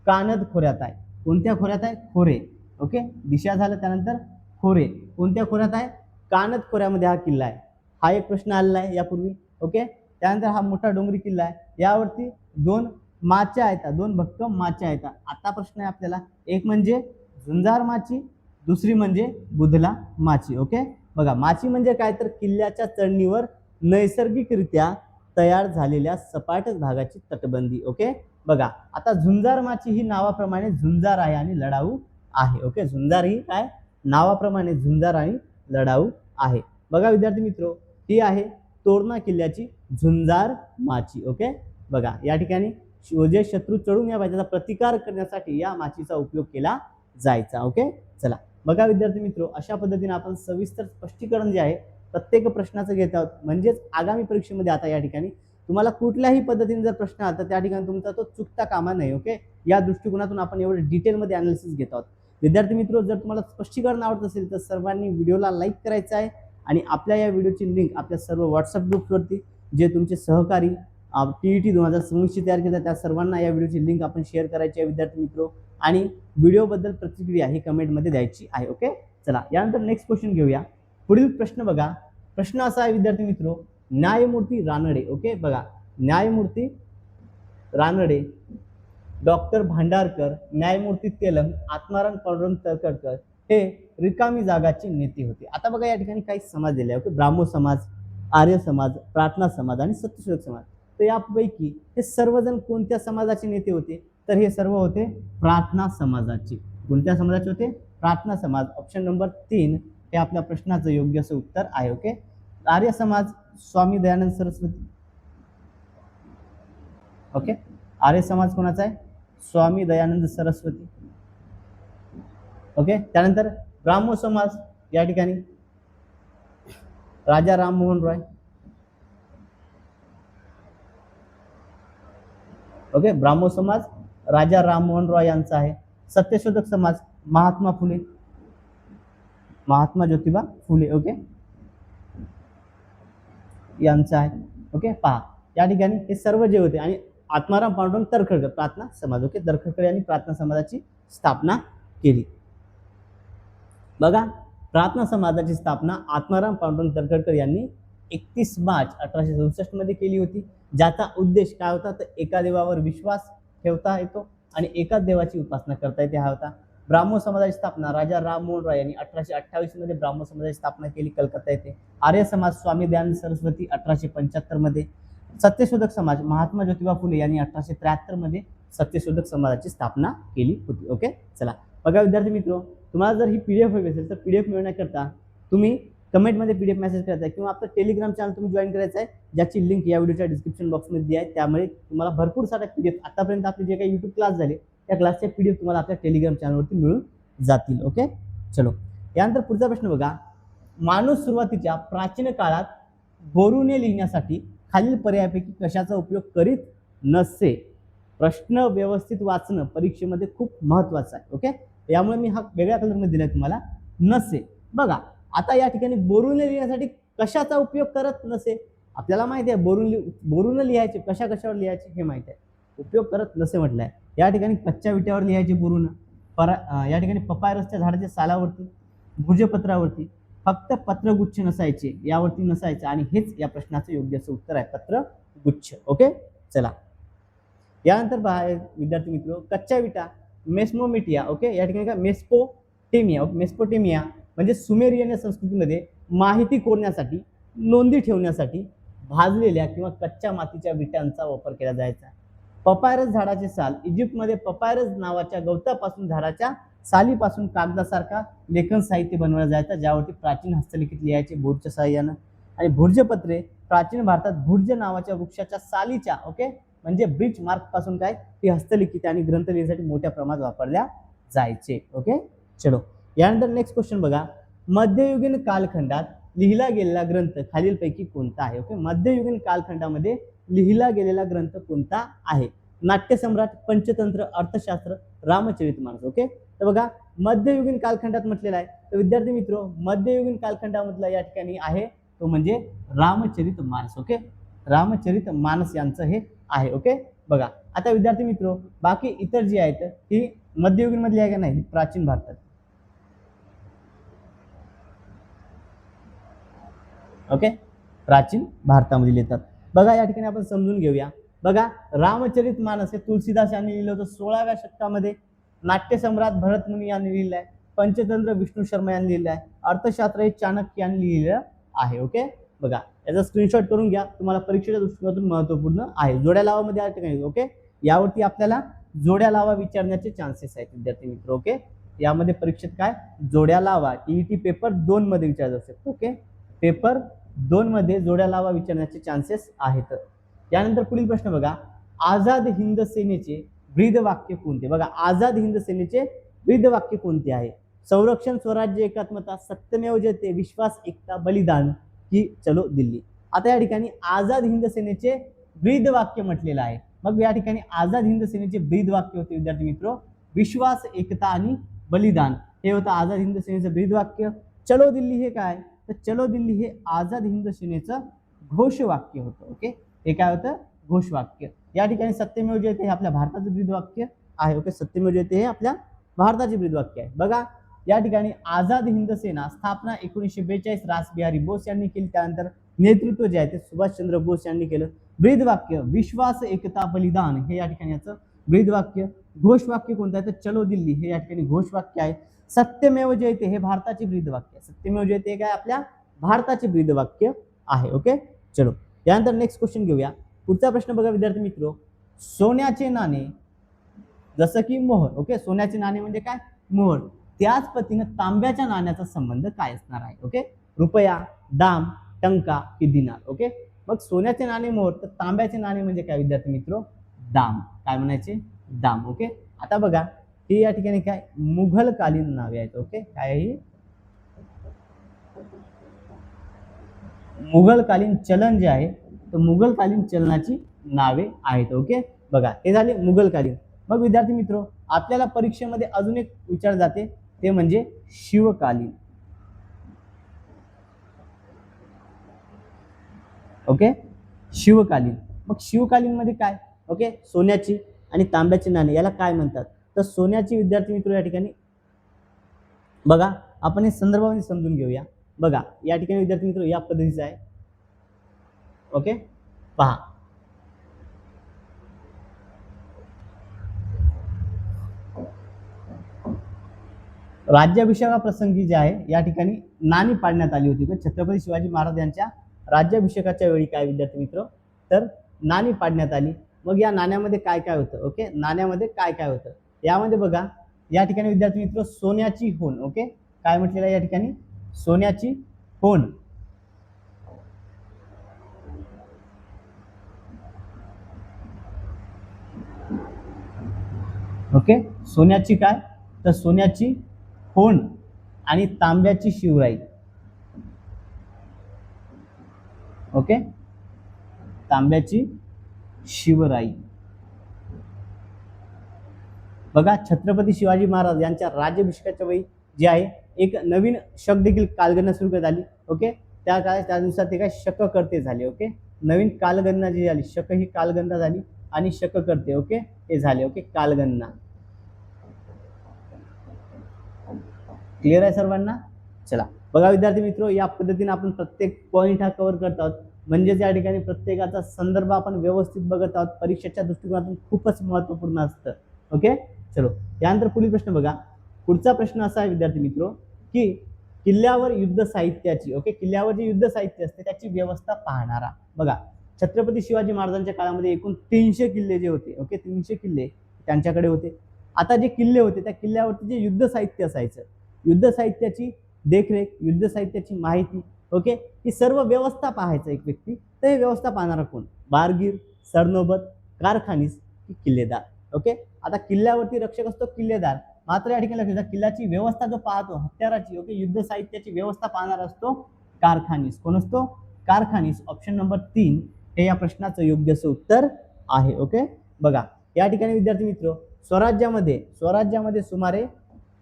कानद खोऱ्यात आहे. कोणत्या खोऱ्यात आहे, खोरे. ओके, दिशा झालं. त्यानंतर खोरे कोणत्या खोऱ्यात आहे, कानद खोऱ्यामध्ये हा किल्ला आहे. हा एक प्रश्न आलेला आहे यापूर्वी. ओके, त्यानंतर हा मोठा डोंगरी किल्ला आहे, यावरती 2 माच्या आहेत, 2 भक्कम माच्या आहेत. आता प्रश्न आहे आपल्याला, एक म्हणजे झुंजार माची, दुसरी म्हणजे बुधला माची. ओके, बघा माची म्हणजे काय, तर किल्ल्याच्या चढणीवर नैसर्गिकरित्या तयार झालेल्या सपाट भागाची तटबंदी. ओके, बघा आता झुंजार माची ही नावाप्रमाणे झुंजार आहे आणि लढाऊ आहे. ओके, झुंजार ही काय, नावाप्रमाणे झुंजार आणि लढाऊ आहे. बघा विद्यार्थी मित्र, ही आहे तोरणा किल्ल्याची झुंजार माची. ओके, बघा या ठिकाणी जे शत्रू चढून या त्याचा प्रतिकार करण्यासाठी या माचीचा उपयोग केला जायचा. ओके, चला बघा विद्यार्थी मित्र, अशा पद्धतीने आपण सविस्तर स्पष्टीकरण जे आहे प्रत्येक प्रश्नाचं घेत आहोत. म्हणजेच आगामी परीक्षेमध्ये आता या ठिकाणी तुम्हाला कुठल्याही पद्धतीने जर प्रश्न आला तर त्या ठिकाणी तुमचा तो चुकता कामा नाही. ओके, या दृष्टिकोनातून आपण एवढं डिटेलमध्ये अनालिसिस घेत आहोत. विद्यार्थी मित्र, जर तुम्हाला स्पष्टीकरण आवडत असेल तर सर्वांनी व्हिडिओला लाईक करायचं आहे आणि आपल्या या व्हिडिओची लिंक आपल्या सर्व व्हॉट्सअप ग्रुप्सवरती जे तुमचे सहकारी TET 2026 तयार केलं त्या सर्वांना या व्हिडिओची लिंक आपण शेअर करायची आहे विद्यार्थी मित्र. आणि व्हिडिओबद्दल प्रतिक्रिया ही कमेंटमध्ये द्यायची आहे. ओके, चला यानंतर नेक्स्ट क्वेश्चन घेऊया. पुढील प्रश्न बघा, प्रश्न असा आहे विद्यार्थी मित्र, न्यायमूर्ती रानडे. ओके, बघा न्यायमूर्ती रानडे, डॉक्टर भांडारकर, न्यायमूर्ती तेलंग, आत्माराम पांडुरंग तरखडकर हे रिकामी जागाचे नेते होते. आता बघा या ठिकाणी काही समाज दिले आहे. ओके, ब्राह्मो समाज, आर्य समाज, प्रार्थना समाज आणि सत्यशोधक समाज. तर यापैकी हे सर्वजण कोणत्या समाजाचे नेते होते, तर हे सर्व होते प्रार्थना समाजाचे. कोणत्या समाजाचे होते, प्रार्थना समाज. ऑप्शन नंबर 3 हे आपल्या प्रश्नाचं योग्य असं उत्तर आहे. ओके, आर्य समाज स्वामी दयानंद सरस्वती. ओके, आर्य समाज कोणाचा आहे, स्वामी दयानंद सरस्वती. ओके, त्यानंतर ब्राह्मो समाज या ठिकाणी राजा राममोहन रॉय. ओके, ब्राह्मो समाज राजा राममोहन रॉय यांचा आहे. सत्यशोधक समाज महात्मा फुले, महात्मा ज्योतिबा फुले. ओके, यांचा आहे. ओके, पहा या ठिकाणी हे सर्व जे होते. आणि आत्माराम पांडुरंग तरखडकर, प्रार्थना समाज. ओके, तरखडकर यांनी प्रार्थना समाजाची स्थापना केली. बघा प्रार्थना समाजाची स्थापना आत्माराम पांडुरंग तरखडकर यांनी 31 मार्च 1867 मध्ये केली होती. ज्याचा उद्देश काय होता, तर एका देवावर विश्वास ठेवता येतो आणि एकाच देवाची उपासना करता येते हा होता. ब्राह्मो समाजाची स्थापना राजा राममोहन रॉय यांनी 1828 मध्ये ब्राह्मो समाजाची स्थापना केली कलकत्ता येथे. आर्य समाज स्वामी दयानंद सरस्वती 1875 मध्ये. सत्यशोधक समाज महात्मा ज्योतिबा फुले यांनी 1873 मध्ये सत्यशोधक समाजाची स्थापना केली होती. ओके, चला बघा विद्यार्थी मित्र, तुम्हाला जर ही PDF हवी असेल तर PDF मिळवण्याकरता तुम्ही कमेंटमध्ये PDF मेसेज करायचा आहे किंवा आपलं टेलिग्राम चॅनल तुम्ही जॉईन करायचं आहे, ज्याची लिंक या व्हिडिओच्या डिस्क्रिप्शन बॉक्समध्ये आहे. त्यामुळे तुम्हाला भरपूर सारा PDF आतापर्यंत आपले जे काही YouTube क्लास झाले त्या क्लासचे PDF तुम्हाला आपल्या टेलिग्राम चॅनलवरती मिळून जातील. ओके, चलो यानंतर पुढचा प्रश्न बघा, माणूस सुरुवातीच्या प्राचीन काळात बोरूने लिहिण्यासाठी खालील पर्यायापैकी कशाचा उपयोग करीत नसे. प्रश्न व्यवस्थित वाचणं परीक्षेमध्ये खूप महत्त्वाचं आहे. ओके, यामुळे मी हा वेगळ्या कलरमध्ये दिलाय तुम्हाला, नसे. बघा आता या ठिकाणी बोरूने लिहिण्यासाठी कशाचा उपयोग करत नसे. आपल्याला माहिती आहे बोरून लिहायचे, कशावर लिहायचे हे माहिती आहे. उपयोग करत नसे म्हटलंय. या ठिकाणी कच्च्या विट्यावर लिहायचे बोरून, या ठिकाणी पपायरसच्या झाडाच्या सालावरती, भुजपत्रावरती, फक्त पत्रगुच्छ नसायचे, यावरती नसायचं, आणि हेच या प्रश्नाचं योग्य असं उत्तर आहे, पत्रगुच्छ. ओके, चला यानंतर पहा विद्यार्थी मित्र, कच्च्या विटा मेस्मोमिटिया. ओके, या ठिकाणी काय मेस्पोटेमिया. मेस्पोटेमिया म्हणजे सुमेरियन संस्कृतीमध्ये माहिती कोरण्यासाठी, नोंदी ठेवण्यासाठी भाजलेल्या किंवा कच्च्या मातीच्या विटांचा वापर केला जायचा. पपायरस झाडाचे साल, इजिप्तमध्ये पपायरस नावाच्या गवतापासून, झाडाच्या सालीपासून कागदासारखा लेखन साहित्य बनवलं जायचं, ज्यावरती प्राचीन हस्तलिखित लिहायचे भुर्जच्या साहाय्यानं. आणि भुर्जपत्रे प्राचीन भारतात भुर्ज नावाच्या वृक्षाच्या सालीच्या, ओके, म्हणजे ब्रिच मार्क पासून काय ती हस्तलिखित आणि ग्रंथ लिहिण्यासाठी मोठ्या प्रमाणात वापरल्या जायचे. ओके, चलो यानंतर नेक्स्ट क्वेश्चन बघा, मध्ययुगीन कालखंडात लिहिला गेलेला ग्रंथ खालीलपैकी कोणता आहे? ओके, मध्ययुगीन कालखंडामध्ये लिहिला गेलेला ग्रंथ कोणता आहे? नाट्यसम्राट, पंचतंत्र, अर्थशास्त्र, रामचरितमानस. ओके, तर बघा मध्ययुगीन कालखंडात म्हटलेला आहे, तर विद्यार्थी मित्र मध्ययुगीन कालखंडामधला या ठिकाणी आहे तो म्हणजे रामचरितमानस. ओके, रामचरितमानस यांचं हे आहे. ओके, बघा आता विद्यार्थी मित्र बाकी इतर जी आहेत ती मध्ययुगीन मधली आहे का नाही, प्राचीन भारतात. ओके, प्राचीन भारतामध्ये लिहितात. बघा या ठिकाणी आपण समजून घेऊया. बघा रामचरितमानस हे तुलसीदास यांनी लिहिलं होतं 16व्या शतकामध्ये. नाट्यसम्राट भरतमुनी यांनी लिहिलं आहे. पंचतंत्र विष्णू शर्मा यांनी लिहिलं आहे. अर्थशास्त्र हे चाणक्य यांनी लिहिलेलं आहे. ओके, बघा याचा स्क्रीनशॉट करून घ्या, तुम्हाला परीक्षेच्या दृष्टिकोनातून महत्त्वपूर्ण आहे. जोड्या लावा मध्ये या ठिकाणी. ओके, यावरती आपल्याला जोड्या लावा विचारण्याचे चान्सेस आहेत विद्यार्थी मित्र. ओके, यामध्ये परीक्षेत काय जोड्या लावा टीईटी पेपर 2 मध्ये विचारलं जाऊ शकतं. ओके, पेपर 2 मध्ये जोड्या लावा विचारण्याचे चान्सेस आहेत. यानंतर पुढील प्रश्न बघा, आझाद हिंद सेनेचे ब्रीद वाक्य कोणते? बघा आझाद हिंद सेनेचे ब्रीद वाक्य कोणते आहे? संरक्षण, स्वराज्य, एकात्मता, सत्यमेव जयते, विश्वास, एकता, बलिदान की चलो दिल्ली. आता या ठिकाणी आझाद हिंद सेनेचे ब्रीद वाक्य म्हटलेलं आहे. मग या ठिकाणी आझाद हिंद सेनेचे ब्रीद वाक्य होते विद्यार्थी मित्र विश्वास, एकता आणि बलिदान, हे होतं आझाद हिंद सेनेचं ब्रीद वाक्य. चलो दिल्ली हे काय, तर चलो दिल्ली हे आझाद हिंद सेनेचं घोषवाक्य होतं. ओके, हे काय होतं, घोषवाक्य. या ठिकाणी सत्यमेव जयते हे आपल्या भारताचं ब्रीद वाक्य आहे. ओके, सत्यमेव जयते हे आपल्या भारताचे ब्रीद वाक्य आहे. बघा या ठिकाणी आझाद हिंद सेना स्थापना 1942 रासबिहारी बोस यांनी केली. त्यानंतर नेतृत्व जे आहे ते सुभाषचंद्र बोस यांनी केलं. ब्रीद वाक्य विश्वास, एकता, बलिदान हे या ठिकाणी याचं ब्रीद वाक्य. घोषवाक्य कोणतं आहे, तर चलो दिल्ली हे या ठिकाणी घोषवाक्य आहे. सत्यमेव जयते हे भारताचे ब्रीद वाक्य. सत्यमेव जयते हे काय आपल्या भारताचे ब्रीद वाक्य आहे. ओके, चलो यानंतर नेक्स्ट क्वेश्चन घेऊया. पुढचा प्रश्न बघा विद्यार्थी मित्र, सोन्याचे नाणे जसं की मोहर. ओके, सोन्याचे नाणे म्हणजे काय, मोहर. त्याच पद्धतीने तांब्याच्या नाण्याचा संबंध काय असणार आहे? ओके, रुपया, दाम, टंका की दिनार. ओके, मग सोन्याचे नाणे मोहर, तर तांब्याचे नाणे म्हणजे काय विद्यार्थी मित्र, दाम. काय म्हणायचे, दाम. ओके, आता बघा हे या ठिकाणी काय मुघलकालीन नावे आहेत. ओके, काय आहे, मुघलकालीन चलन जे आहे तर मुघलकालीन चलनाची नावे आहेत. ओके, बघा हे झाले मुघलकालीन. मग विद्यार्थी मित्र आपल्याला परीक्षेमध्ये अजून एक विचार जाते ते म्हणजे शिवकालीन. ओके, शिवकालीन. मग शिवकालीन मध्ये काय, ओके, सोन्याची आणि तांब्याची नाणी याला काय म्हणतात, तर सोन्याची विद्यार्थी मित्र या ठिकाणी बघा आपण हे संदर्भामध्ये समजून घेऊया. बघा या ठिकाणी विद्यार्थी मित्र या पद्धतीचं आहे. ओके, पहा राज्याभिषेकाप्रसंगी जे आहे या ठिकाणी नाणी पाडण्यात आली होती. छत्रपती शिवाजी महाराज यांच्या राज्याभिषेकाच्या वेळी काय विद्यार्थी मित्र, तर नाणी पाडण्यात आली. मग या नाण्यामध्ये काय काय होतं, ओके, नाण्यामध्ये काय काय होतं यामध्ये बघा या ठिकाणी विद्यार्थी मित्र सोन्याची होन. ओके, काय म्हटलेलं आहे या ठिकाणी, सोन्याची होन. ओके, सोन्याची काय, तर सोन्याची होन आणि तांब्याची शिवराई. ओके, तांब्याची शिवराई. बघा छत्रपती शिवाजी महाराज यांच्या राज्याभिषेकाच्या वेळी जे आहे एक नवीन शक देखील कालगणना सुरू करण्यात आली. ओके, त्या काळात त्यानुसार ते काय शककर्ते झाले. ओके, नवीन कालगणना जी झाली, शक ही कालगणना झाली आणि शककर्ते ओके हे झाले. ओके, कालगणना. क्लिअर आहे सर्वांना. चला बघा विद्यार्थी मित्र, या पद्धतीने आपण प्रत्येक पॉईंट हा कव्हर करत आहोत. म्हणजेच या ठिकाणी प्रत्येकाचा संदर्भ आपण व्यवस्थित बघत आहोत. परीक्षेच्या दृष्टिकोनातून खूपच महत्त्वपूर्ण असतं. ओके, चलो यानंतर पुढील प्रश्न बघा. पुढचा प्रश्न असा आहे विद्यार्थी मित्र की किल्ल्यावर युद्ध साहित्याची, ओके, किल्ल्यावर जे युद्ध साहित्य असते त्याची व्यवस्था पाहणारा. बघा, छत्रपती शिवाजी महाराजांच्या काळामध्ये एकूण 300 किल्ले जे होते, ओके, 300 किल्ले त्यांच्याकडे होते. आता जे किल्ले होते त्या किल्ल्यावरती जे युद्ध साहित्य असायचं, युद्ध साहित्याची देखरेख, युद्ध साहित्याची माहिती, ओके, ही सर्व व्यवस्था पाहायचा एक व्यक्ती. तर हे व्यवस्था पाहणारा कोण? बारगीर, सरनोबत, कारखानीस की किल्लेदार. ओके, आता किल्ल्यावरती रक्षक असतो किल्लेदार, मात्र या ठिकाणी लक्षात किल्ल्याची व्यवस्था जो पाहतो हत्याराची, ओके, युद्ध साहित्याची व्यवस्था पाहणारा असतो कारखानीस. कोण असतो? कारखानीस. ऑप्शन नंबर 3 हे या प्रश्नाचं योग्य असं उत्तर आहे. ओके, बघा या ठिकाणी विद्यार्थी मित्र स्वराज्यामध्ये सुमारे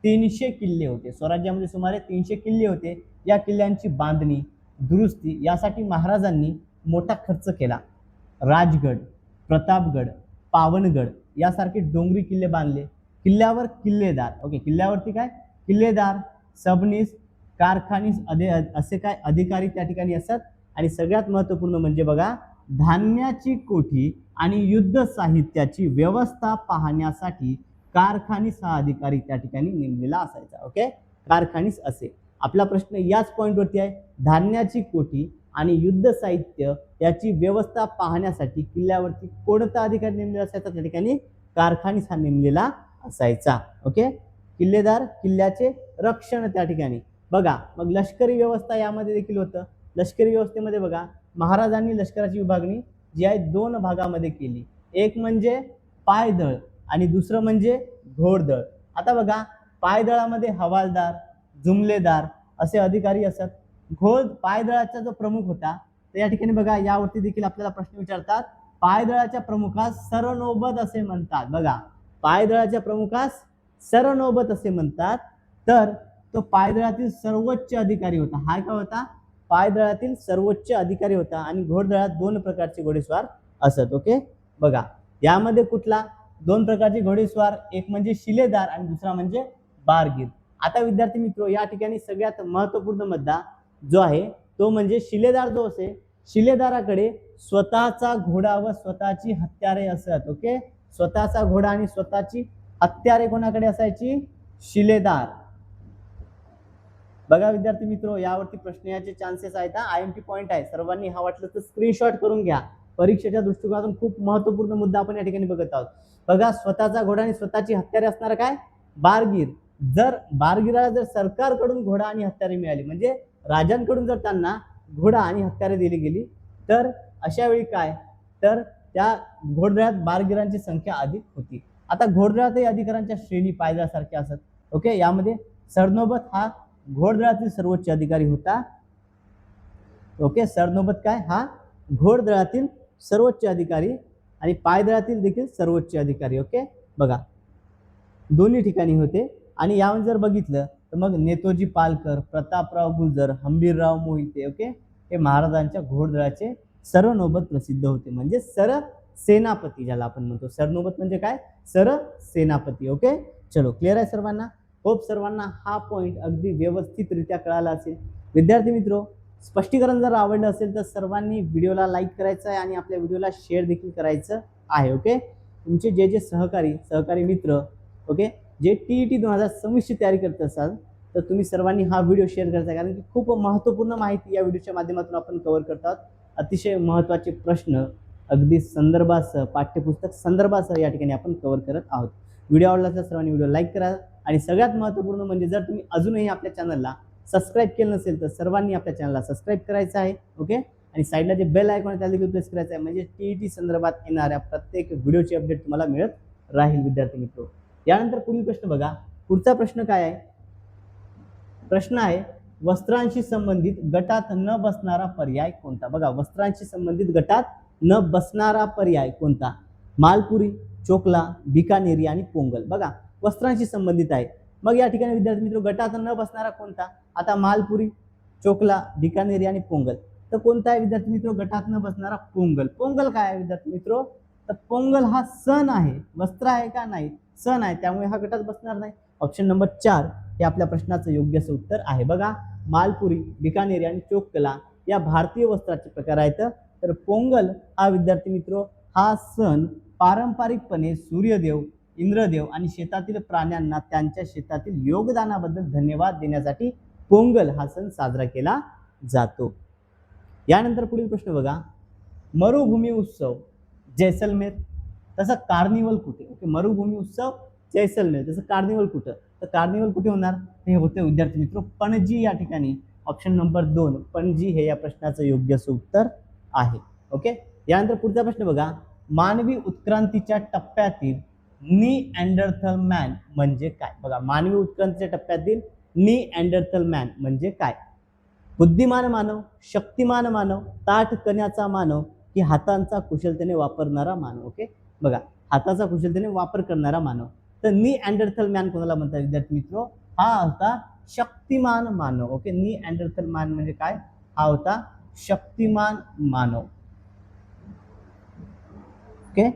300 किल्ले होते. स्वराज्यामध्ये सुमारे 300 किल्ले होते. या किल्ल्यांची बांधणी, दुरुस्ती यासाठी महाराजांनी मोठा खर्च केला. राजगड, प्रतापगड, पावनगड यासारखे डोंगरी किल्ले बांधले. किल्ल्यावर किल्लेदार, ओके, किल्ल्यावरती काय? किल्लेदार, सबनीस, कारखानीस असे काय अधिकारी त्या ठिकाणी असतात. आणि सगळ्यात महत्त्वपूर्ण म्हणजे बघा, धान्याची कोठी आणि युद्ध साहित्याची व्यवस्था पाहण्यासाठी कारखानीस हा अधिकारी त्या ठिकाणी नेमलेला असायचा. ओके, कारखानीस असे. आपला प्रश्न याच पॉईंटवरती आहे. धान्याची कोठी आणि युद्ध साहित्य याची व्यवस्था पाहण्यासाठी किल्ल्यावरती कोणता अधिकारी नेमलेला असायचा? त्या ठिकाणी कारखानीस हा नेमलेला असायचा. ओके, किल्लेदार किल्ल्याचे रक्षण त्या ठिकाणी. बघा, मग लष्करी व्यवस्था यामध्ये देखील होतं. लष्करी व्यवस्थेमध्ये बघा, महाराजांनी लष्कराची विभागणी जी आहे 2 भागामध्ये केली. एक म्हणजे पायदळ आणि दुसरं म्हणजे घोडदळ. आता बघा, पायदळामध्ये हवालदार, जुमलेदार असे अधिकारी असतात. पायदळाचा जो प्रमुख होता तर या ठिकाणी बघा, यावरती देखील आपल्याला प्रश्न विचारतात. पायदळाच्या प्रमुखास सरनौबत असे म्हणतात. बघा, पायदळाच्या प्रमुखास सरनौबत असे म्हणतात. तर तो पायदळातील सर्वोच्च अधिकारी होता. हा काय होता? पायदळातील सर्वोच्च अधिकारी होता. आणि घोडदळात 2 प्रकारचे घोडेस्वार असत. ओके, बघा यामध्ये कुठला? 2 प्रकारचे घोडेस्वार, एक म्हणजे शिलेदार आणि दुसरा म्हणजे बारगीर. आता विद्यार्थी मित्र, या ठिकाणी सगळ्यात महत्त्वपूर्ण मुद्दा जो आहे तो म्हणजे शिलेदार जो असे, शिलेदाराकडे स्वतःचा घोडा व स्वतःची हत्यारे असत. ओके, स्वतःचा घोडा आणि स्वतःची हत्यारे कोणाकडे असायची? शिलेदार. बघा विद्यार्थी मित्र, यावरती प्रश्न याचे चान्सेस आहेत. IMP पॉईंट आहे. सर्वांनी हा वाटलं तर स्क्रीनशॉट करून घ्या. परीक्षेच्या दृष्टिकोनातून खूप महत्त्वपूर्ण मुद्दा आपण या ठिकाणी बघत आहोत. बघा, स्वतःचा घोडा आणि स्वतःची हत्यारे असणार काय? बारगीर. जर बारगीराला जर सरकारकडून घोडा आणि हत्यारे मिळाली, म्हणजे राजांकडून जर त्यांना घोडा आणि हत्यारे दिली गेली, तर अशा वेळी काय? तर त्या घोडदळात बारगीरांची संख्या अधिक होती. आता घोडदळातही अधिकाऱ्यांच्या श्रेणी पायदळासारख्या असत. ओके, यामध्ये सरनौबत हा घोडदळातील सर्वोच्च अधिकारी होता. ओके, सरनौबत काय? हा घोडदळातील सर्वोच्च अधिकारी आणि पायदळातील देखील सर्वोच्च अधिकारी. ओके, बघा दोन्ही ठिकाणी होते. आणि यावर जर बघितलं तर मग नेतोजी पालकर, प्रतापराव गुजर, हंबीरराव मोहिते, ओके, हे महाराजांच्या घोडदळाचे सरनौबत प्रसिद्ध होते. म्हणजे सरसेनापती ज्याला आपण म्हणतो. सरनौबत म्हणजे काय? सरसेनापती. ओके, चलो क्लिअर आहे सर्वांना? होप सर्वांना हा पॉईंट अगदी व्यवस्थितरित्या कळाला असेल. विद्यार्थी मित्र, स्पष्टीकरण जर आवडलं असेल तर सर्वांनी व्हिडिओला लाईक करायचं आहे आणि आपल्या व्हिडिओला शेअर देखील करायचं आहे. ओके, तुमचे जे सहकारी मित्र, ओके, जे TET 2026 ची तयारी करत असाल तर तुम्ही सर्वांनी हा व्हिडिओ शेअर करायचा आहे. कारण की खूप महत्त्वपूर्ण माहिती या व्हिडिओच्या माध्यमातून आपण कव्हर करत आहोत. अतिशय महत्त्वाचे प्रश्न अगदी संदर्भासह, पाठ्यपुस्तक संदर्भासह या ठिकाणी आपण कव्हर करत आहोत. व्हिडिओ आवडला तर सर्वांनी व्हिडिओ लाईक करा. आणि सगळ्यात महत्त्वपूर्ण म्हणजे जर तुम्ही अजूनही आपल्या चॅनलला सबस्क्राईब केलं नसेल तर सर्वांनी आपल्या चॅनलला सबस्क्राईब करायचं आहे. ओके, आणि साईडला जे बेल आयकॉन आहे त्याला देखील प्रेस करायचं आहे. म्हणजे TET संदर्भात येणाऱ्या प्रत्येक व्हिडिओची अपडेट तुम्हाला मिळत राहील. विद्यार्थी मित्र, यानंतर पुढील प्रश्न बघा. पुढचा प्रश्न काय आहे? प्रश्न आहे, वस्त्रांशी संबंधित गटात न बसणारा पर्याय कोणता? बघा, वस्त्रांशी संबंधित गटात न बसणारा पर्याय कोणता? मालपुरी, चोकला, बिकानेरी आणि पोंगल. बघा, वस्त्रांशी संबंधित आहे. मग या ठिकाणी विद्यार्थी मित्र गटात न बसणारा कोणता? आता मालपुरी, चोकला, बिकानेरी आणि पोंगल. तर कोणता आहे विद्यार्थी मित्र गटात न बसणारा? पोंगल. पोंगल काय आहे विद्यार्थी मित्र? तर पोंगल हा सण आहे. वस्त्र आहे का? नाही, सण आहे. त्यामुळे हा गटात बसणार नाही. ऑप्शन नंबर 4 हे आपल्या प्रश्नाचं योग्य असं उत्तर आहे. बघा, मालपुरी, बिकानेरी आणि चोककला या भारतीय वस्त्राचे प्रकार आहेत. तर पोंगल हा विद्यार्थी मित्र हा सण पारंपरिकपणे सूर्यदेव, इंद्रदेव आणि शेतातील प्राण्यांना त्यांच्या शेतातील योगदानाबद्दल धन्यवाद देण्यासाठी पोंगल हा सण साजरा केला जातो. यानंतर पुढील प्रश्न बघा, मरुभूमी उत्सव जैसलमेर, तसं कार्निवल कुठे? ओके, मरुभूमी उत्सव जैसलमेर, तसं कार्निवल कुठं? तर कार्निवल कुठे होणार? हे होते विद्यार्थी मित्र पणजी या ठिकाणी. ऑप्शन नंबर 2 पणजी हे या प्रश्नाचं योग्य उत्तर आहे. ओके, यानंतर पुढचा प्रश्न बघा, मानवी उत्क्रांतीच्या टप्प्यातील निअँडरथल मॅन म्हणजे काय? बघा, मानवी उत्क्रांतीच्या टप्प्यातील निअँडरथल मॅन म्हणजे काय? बुद्धिमान मानव, शक्तिमान मानव, ताठ कण्याचा मानव की हातांचा कुशलतेने वापरणारा मानव? ओके, बघा, हाताचा कुशलतेने वापर करणारा मानव. तर निअँडरथल मॅन कोणाला म्हणतात विद्यार्थी मित्र? हा होता शक्तिमान मानव. ओके, निअँडरथल मॅन म्हणजे काय? हा होता शक्तिमान मानव. ओके,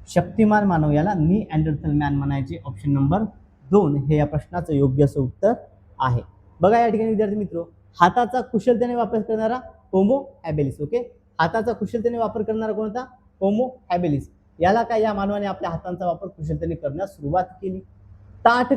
शक्तिमान मानव याला निअँडरथल मॅन म्हणायचे. ऑप्शन नंबर 2 हे या प्रश्नाचं योग्य उत्तर आहे. बघा या ठिकाणी विद्यार्थी मित्र, हाताचा कुशलतेने वापर करणारा होमो हॅबिलिस. ओके, हाताचा कुशलतेने वापर करणारा कोणता? होमो हॅबिलिस. याला काय, या मानवाने आपल्या हातांचा वापर कुशलतेने करण्यास सुरुवात केली. ताठ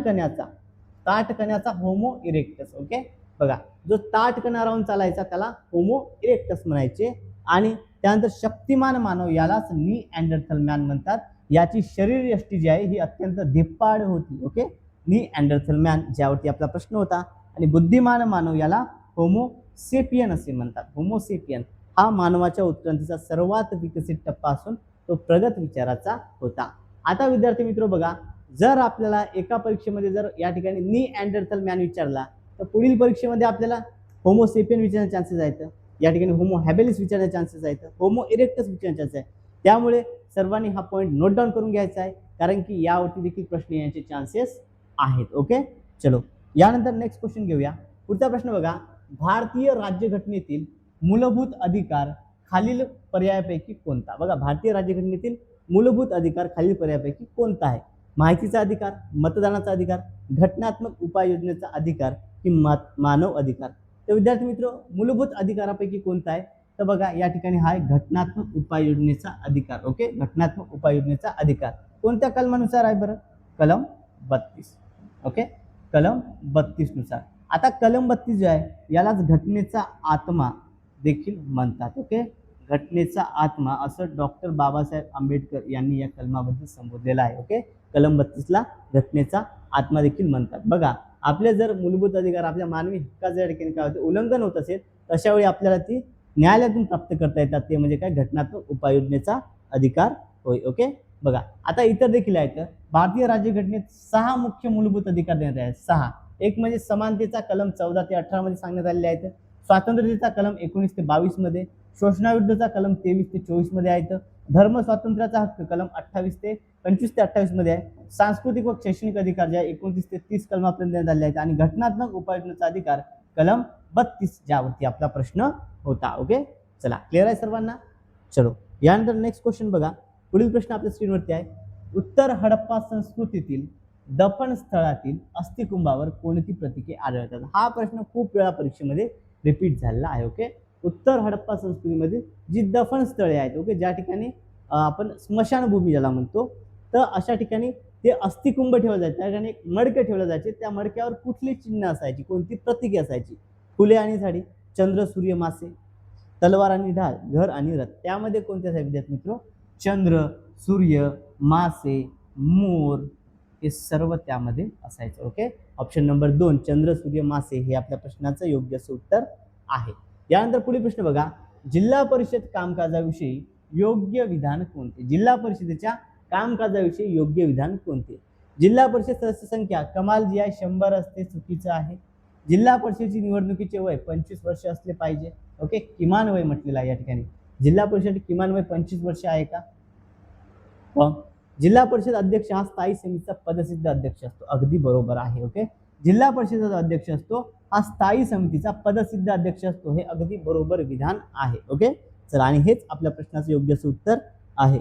कण्याचा होमो इरेक्टस. ओके, बघा, जो ताठ कणा राहून चालायचा त्याला होमो इरेक्टस म्हणायचे. आणि त्यानंतर शक्तिमान मानव यालाच निअँडरथल मॅन म्हणतात. याची शरीरयष्टी जी आहे ही अत्यंत धिप्पाड होती. ओके, निअँडरथल मॅन ज्यावरती आपला प्रश्न होता. आणि बुद्धिमान मानव याला होमो सेपियन असे म्हणतात. होमो सेपियन हा मानवाच्या उत्क्रांतीचा सर्वात विकसित टप्पा असून तो प्रगत विचाराचा होता. आता विद्यार्थी मित्र बघा, जर आपल्याला एका परीक्षेमध्ये जर या ठिकाणी निअँडरथल मॅन विचारला तर पुढील परीक्षेमध्ये आपल्याला होमो सेपियन विचारण्याचे चान्सेस आहेत. या ठिकाणी होमो हॅबिलिस विचारण्याचे चान्सेस आहेत. होमो इरेक्टस विचारण्याचे चान्सेस आहे. त्यामुळे सर्वांनी हा पॉईंट नोट डाऊन करून घ्यायचा आहे, कारण की यावरती देखील प्रश्न येण्याचे चान्सेस आहेत. ओके, चलो यानंतर नेक्स्ट क्वेश्चन घेऊया. पुढचा प्रश्न बघा, भारतीय राज्यघटनेतील मूलभूत अधिकार खालील पर्यायापैकी कोणता? बघा, भारतीय राज्यघटनेतील मूलभूत अधिकार खालील पर्यायापैकी कोणता आहे? माहितीचा अधिकार, मतदानाचा अधिकार, घटनात्मक उपाययोजनेचा अधिकार की मानव अधिकार? तर विद्यार्थी मित्र, मूलभूत अधिकारापैकी कोणता आहे? तर बघा या ठिकाणी हा आहे घटनात्मक उपाययोजनेचा अधिकार. ओके, घटनात्मक उपाययोजनेचा अधिकार कोणत्या कलमानुसार आहे बरं? कलम 32. ओके, कलम 32 नुसार. आता कलम 32 जो आहे यालाच घटनेचा आत्मा देखील म्हणतात. ओके, घटनेचा आत्मा असं डॉक्टर बाबासाहेब आंबेडकर यांनी या कलमाबद्दल संबोधलेलं आहे. ओके, कलम 32 ला घटनेचा आत्मा देखील म्हणतात. बघा, आपले जर मूलभूत अधिकार, आपल्या मानवी हक्काचे या ठिकाणी काय होते, उल्लंघन होत असेल अशा वेळी आपल्याला ती न्यायालयातून प्राप्त करता येतात. ते म्हणजे काय, घटनात्मक उपाययोजनेचा अधिकार होय. ओके, बघा आता इतर देखील आहेत. भारतीय राज्यघटनेत 6 मुख्य मूलभूत अधिकार देण्यात आहेत. 6. एक म्हणजे समानतेचा कलम 14 ते 18 मध्ये सांगण्यात आलेले आहेत. स्वातंत्र्याचा कलम 19 ते 22 मध्ये, शोषणाविरुद्धचा कलम 23 ते 24 मध्ये आहेत. धर्म स्वातंत्र्याचा हक्क कलम 28 ते 25 ते 28 मध्ये आहे. सांस्कृतिक व शैक्षणिक अधिकार जे आहे 29 ते 30 कलमापर्यंत देण्यात आले आहेत. आणि घटनात्मक उपाययोजनेचा अधिकार कलम 32 ज्यावरती आपला प्रश्न होता. ओके, चला क्लिअर आहे सर्वांना? चलो यानंतर नेक्स्ट क्वेश्चन बघा. पुढील प्रश्न आपल्या स्क्रीनवरती आहे. उत्तर हडप्पा संस्कृतीतील दफन स्थळातील अस्थिकुंभावर कोणती प्रतीके आढळतात? हा प्रश्न खूप वेळा परीक्षेमध्ये रिपीट झालेला आहे. ओके, उत्तर हडप्पा संस्कृतीमध्ये जी दफन स्थळे आहेत, ओके, ज्या ठिकाणी आपण स्मशानभूमी ज्याला म्हणतो, तर अशा ठिकाणी ते अस्थिकुंभ ठेवले जायचे. त्या ठिकाणी एक मडके ठेवले जायचे. त्या मडक्यावर कुठली चिन्ह असायची, कोणती प्रतीके असायची? फुले आणि झाडी, चंद्र, सूर्य, मासे, तलवार आणि ढाल, घर आणि रथ. त्यामध्ये कोणते असायचे विद्यार्थी मित्र? चंद्र, सूर्य, मासे, मोर हे सर्व त्यामध्ये असायचं. ओके, ऑप्शन नंबर 2 चंद्र, सूर्य, मासे हे आपल्या प्रश्नाचं योग्य उत्तर आहे. यानंतर पुढील प्रश्न बघा. जिल्हा परिषद कामकाजाविषयी योग्य विधान कोणते? जिल्हा परिषदेच्या कामकाजाविषयी योग्य विधान कोणते? जिल्हा परिषद सदस्य संख्या कमाल जी आहे 100 असते, चुकीचं आहे. जिल्हा परिषदेची निवडणुकीचे वय 25 वर्ष असले पाहिजे. ओके, किमान वय म्हटलेलं आहे या ठिकाणी. जिल्हा परिषद किमान वय 25 वर्ष आहे का? जिल्हा परिषद अध्यक्ष हा स्थायी समितीचा पदसिद्ध अध्यक्ष असतो. अगदी बरोबर आहे. ओके, जिल्हा परिषदेचा अध्यक्ष असतो हा स्थायी समितीचा पदसिद्ध अध्यक्ष असतो. हे अगदी बरोबर विधान आहे. ओके, चला आणि हेच आपल्या प्रश्नाचं योग्य उत्तर आहे.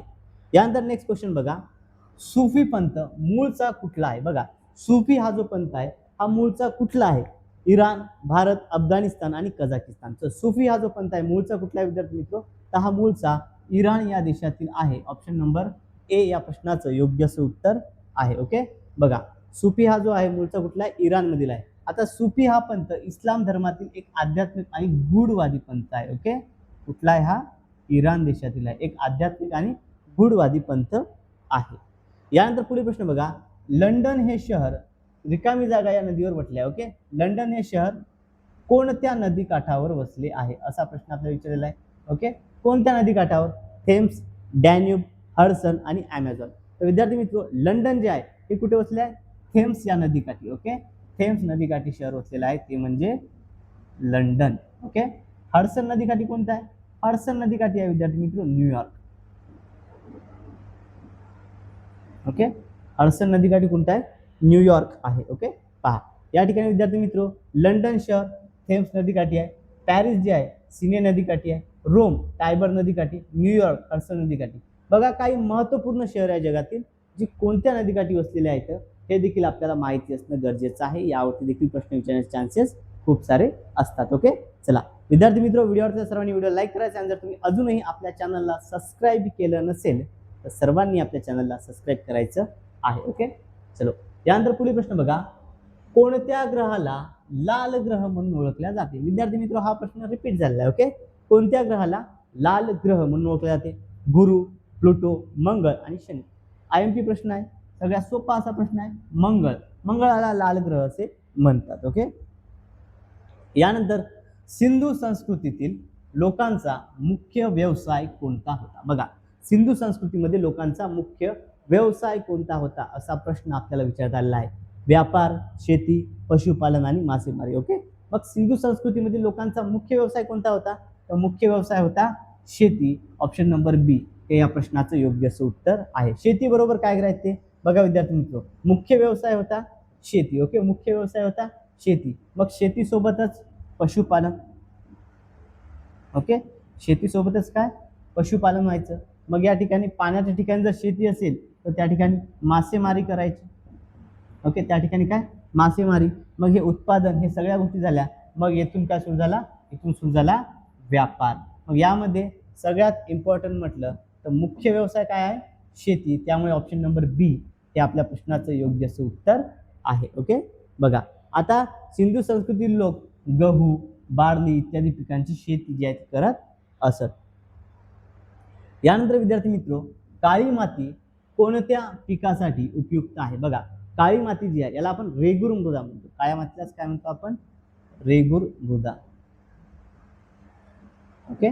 यानंतर नेक्स्ट क्वेश्चन बघा. सुफी पंथ मूळचा कुठला आहे? बघा, सुफी हा जो पंथ आहे हा मूळचा कुठला आहे? इराण, भारत, अफगाणिस्तान आणि कझाकिस्तान. तर सुफी हा जो पंथ आहे मूळचा कुठला आहे विद्यार्थी मित्र? तर हा मूळचा इराण या देशातील आहे. ऑप्शन नंबर ए या प्रश्नाचं योग्य असं उत्तर आहे. ओके, बघा सुफी हा जो आहे मूळचा कुठला आहे? इराण मधील आहे. आता सुफी हा पंथ इस्लाम धर्मातील एक आध्यात्मिक आणि गूढवादी पंथ आहे. ओके, कुठला आहे हा? इराण देशातील आहे. एक आध्यात्मिक आणि गूढवादी पंथ आहे. यानंतर पुढील प्रश्न बघा, लंडन हे शहर रिकामी जागा या नदीवर वटले आहे. ओके, लंडन हे शहर कोणत्या नदी काठावर वसले आहे असा प्रश्न आपल्याला विचारलेला आहे. ओके, कोणत्या नदी काठावर? थेम्स, डॅन्यूब, हडसन आणि ॲमेझॉन. तर विद्यार्थी मित्र लंडन जे आहे हे कुठे वसले आहे? थेम्स या नदीकाठी. ओके, थेम्स नदीकाठी शहर वसलेलं आहे ते म्हणजे लंडन. ओके, हडसन नदीकाठी कोणतं आहे? हडसन नदीकाठी आहे विद्यार्थी मित्र न्यूयॉर्क. ओके, हडसन नदीकाठी कोणतं आहे? न्यूयॉर्क आहे. ओके, पहा या ठिकाणी विद्यार्थी मित्र लंडन शहर थेम्स नदीकाठी आहे, पॅरिस जे आहे सिने नदीकाठी आहे, रोम टायबर नदीकाठी, न्यूयॉर्क हडसन नदीकाठी. बघा काही महत्त्वपूर्ण शहर आहे जगातील जी कोणत्या नदीकाठी वसलेले आहेत हे देखील आपल्याला माहिती असणं गरजेचं आहे. यावरती देखील प्रश्न विचारण्याचे चान्सेस खूप सारे असतात. ओके, चला विद्यार्थी मित्र व्हिडिओवरच्या सर्वांनी व्हिडिओ लाईक करायचा आणि जर तुम्ही अजूनही आपल्या चॅनलला सबस्क्राईब केलं नसेल तर सर्वांनी आपल्या चॅनलला सबस्क्राईब करायचं आहे. ओके, चलो यानंतर पुढील प्रश्न बघा, कोणत्या ग्रहाला लाल ग्रह म्हणून ओळखल्या जाते? विद्यार्थी मित्र हा प्रश्न रिपीट झालेला आहे. ओके, कोणत्या ग्रहाला लाल ग्रह म्हणून ओळखले जाते? गुरु, प्लुटो, मंगळ आणि शनी. IMP प्रश्न आहे, सगळ्यात सोपा असा प्रश्न आहे. मंगळाला लाल ग्रह असे म्हणतात. ओके, यानंतर सिंधू संस्कृतीतील लोकांचा मुख्य व्यवसाय कोणता होता? बघा सिंधू संस्कृतीमध्ये लोकांचा मुख्य व्यवसाय कोणता होता असा प्रश्न आपल्याला विचारण्यात आलेला आहे. व्यापार, शेती, पशुपालन आणि मासेमारी. ओके, मग सिंधू संस्कृतीमध्ये लोकांचा मुख्य व्यवसाय कोणता होता? तर मुख्य व्यवसाय होता शेती. ऑप्शन नंबर बी हे या प्रश्नाचं योग्य असं उत्तर आहे. शेती बरोबर काय करायचं ते बघा विद्यार्थी मित्र, मुख्य व्यवसाय होता शेती. ओके, मुख्य व्यवसाय होता शेती, मग शेतीसोबतच पशुपालन. ओके, शेतीसोबतच काय? पशुपालन व्हायचं. मग या ठिकाणी पाण्याच्या ठिकाणी जर शेती असेल तर त्या ठिकाणी मासेमारी करायची. ओके, त्या ठिकाणी काय? मासेमारी. मग हे उत्पादन हे सगळ्या गोष्टी झाल्या. मग येथून काय सुरू झाला? इथून सुरू झाला व्यापार. मग यामध्ये सगळ्यात इम्पॉर्टंट म्हटलं तर मुख्य व्यवसाय काय आहे? शेती. त्यामुळे ऑप्शन नंबर बी हे आपल्या प्रश्नाचं योग्य असं उत्तर आहे. ओके, बघा आता सिंधू संस्कृतीतील लोक गहू, बार्ली इत्यादी पिकांची शेती जी आहे ती करत असत. यानंतर विद्यार्थी मित्र काळी माती कोणत्या पिकासाठी उपयुक्त आहे? बघा काळी माती जी आहे याला आपण रेगूर मृदा म्हणतो. काळ्या मातीलाच काय म्हणतो आपण? रेगूर मृदा. ओके,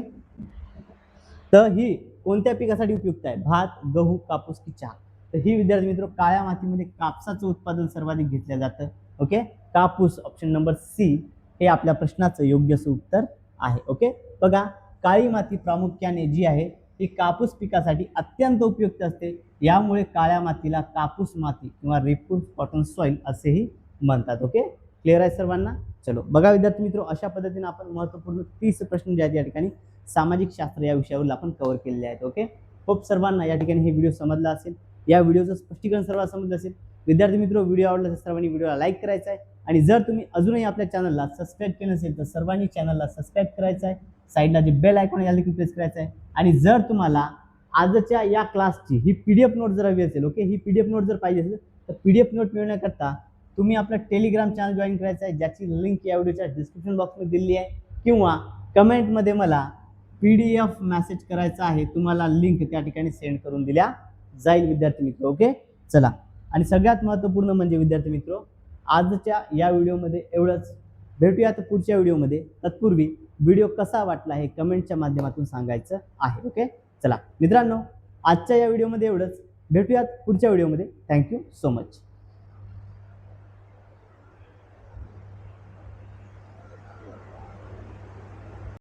तर ही कोणत्या पिकासाठी उपयुक्त आहे? भात, गहू, कापूस की चहा? तर ही विद्यार्थी मित्र काळ्या मातीमध्ये कापसाचं उत्पादन सर्वाधिक घेतलं जातं. ओके, कापूस. ऑप्शन नंबर सी हे आपल्या प्रश्नाचं योग्य असं उत्तर आहे. ओके, बघा काळी माती प्रामुख्याने जी आहे ती कापूस पिकासाठी अत्यंत उपयुक्त असते. यामुळे काळ्या मातीला कापूस माती किंवा रेपूस कॉटन सॉइल असेही म्हणतात. ओके, क्लिअर आहे सर्वांना? चलो बघा विद्यार्थी मित्र अशा पद्धतीने आपण महत्त्वपूर्ण 30 प्रश्न जे आहेत या ठिकाणी सामाजिक शास्त्र या विषयावर आपण कव्हर केलेले आहेत. ओके, होप सर्वांना या ठिकाणी हे व्हिडिओ समजला असेल, या व्हिडिओचं स्पष्टीकरण सर्वांना समजलं असेल. विद्यार्थी मित्र व्हिडिओ आवडला तर सर्वांनी व्हिडिओला लाईक करायचा आहे आणि जर तुम्ही अजूनही आपल्या चॅनलला सबस्क्राईब केलं नसेल तर सर्वांनी चॅनलला सबस्क्राईब करायचं आहे. साईडला जे बेल आयकॉन याला देखील प्रेस करायचं आहे. आणि जर तुम्हाला आजच्या या क्लासची ही PDF नोट जर हवी असेल, ओके, ही PDF नोट जर पाहिजे असेल तर PDF नोट मिळवण्याकरता तुम्ही आपलं टेलिग्राम चॅनल जॉईन करायचं आहे, ज्याची लिंक या व्हिडिओच्या डिस्क्रिप्शन बॉक्समध्ये दिली आहे, किंवा कमेंटमध्ये मला PDF मेसेज करायचा आहे. तुम्हाला लिंक त्या ठिकाणी सेंड करून दिल्या जाईल विद्यार्थी मित्र. ओके, चला आणि सगळ्यात महत्त्वपूर्ण म्हणजे विद्यार्थी मित्र आजच्या या व्हिडिओमध्ये एवढंच. भेटूयात पुढच्या व्हिडिओमध्ये. तत्पूर्वी व्हिडिओ कसा वाटला हे कमेंटच्या माध्यमातून सांगायचं आहे. ओके, चला मित्रांनो आजच्या या व्हिडिओमध्ये एवढंच. भेटूयात पुढच्या व्हिडिओमध्ये. Thank you so much.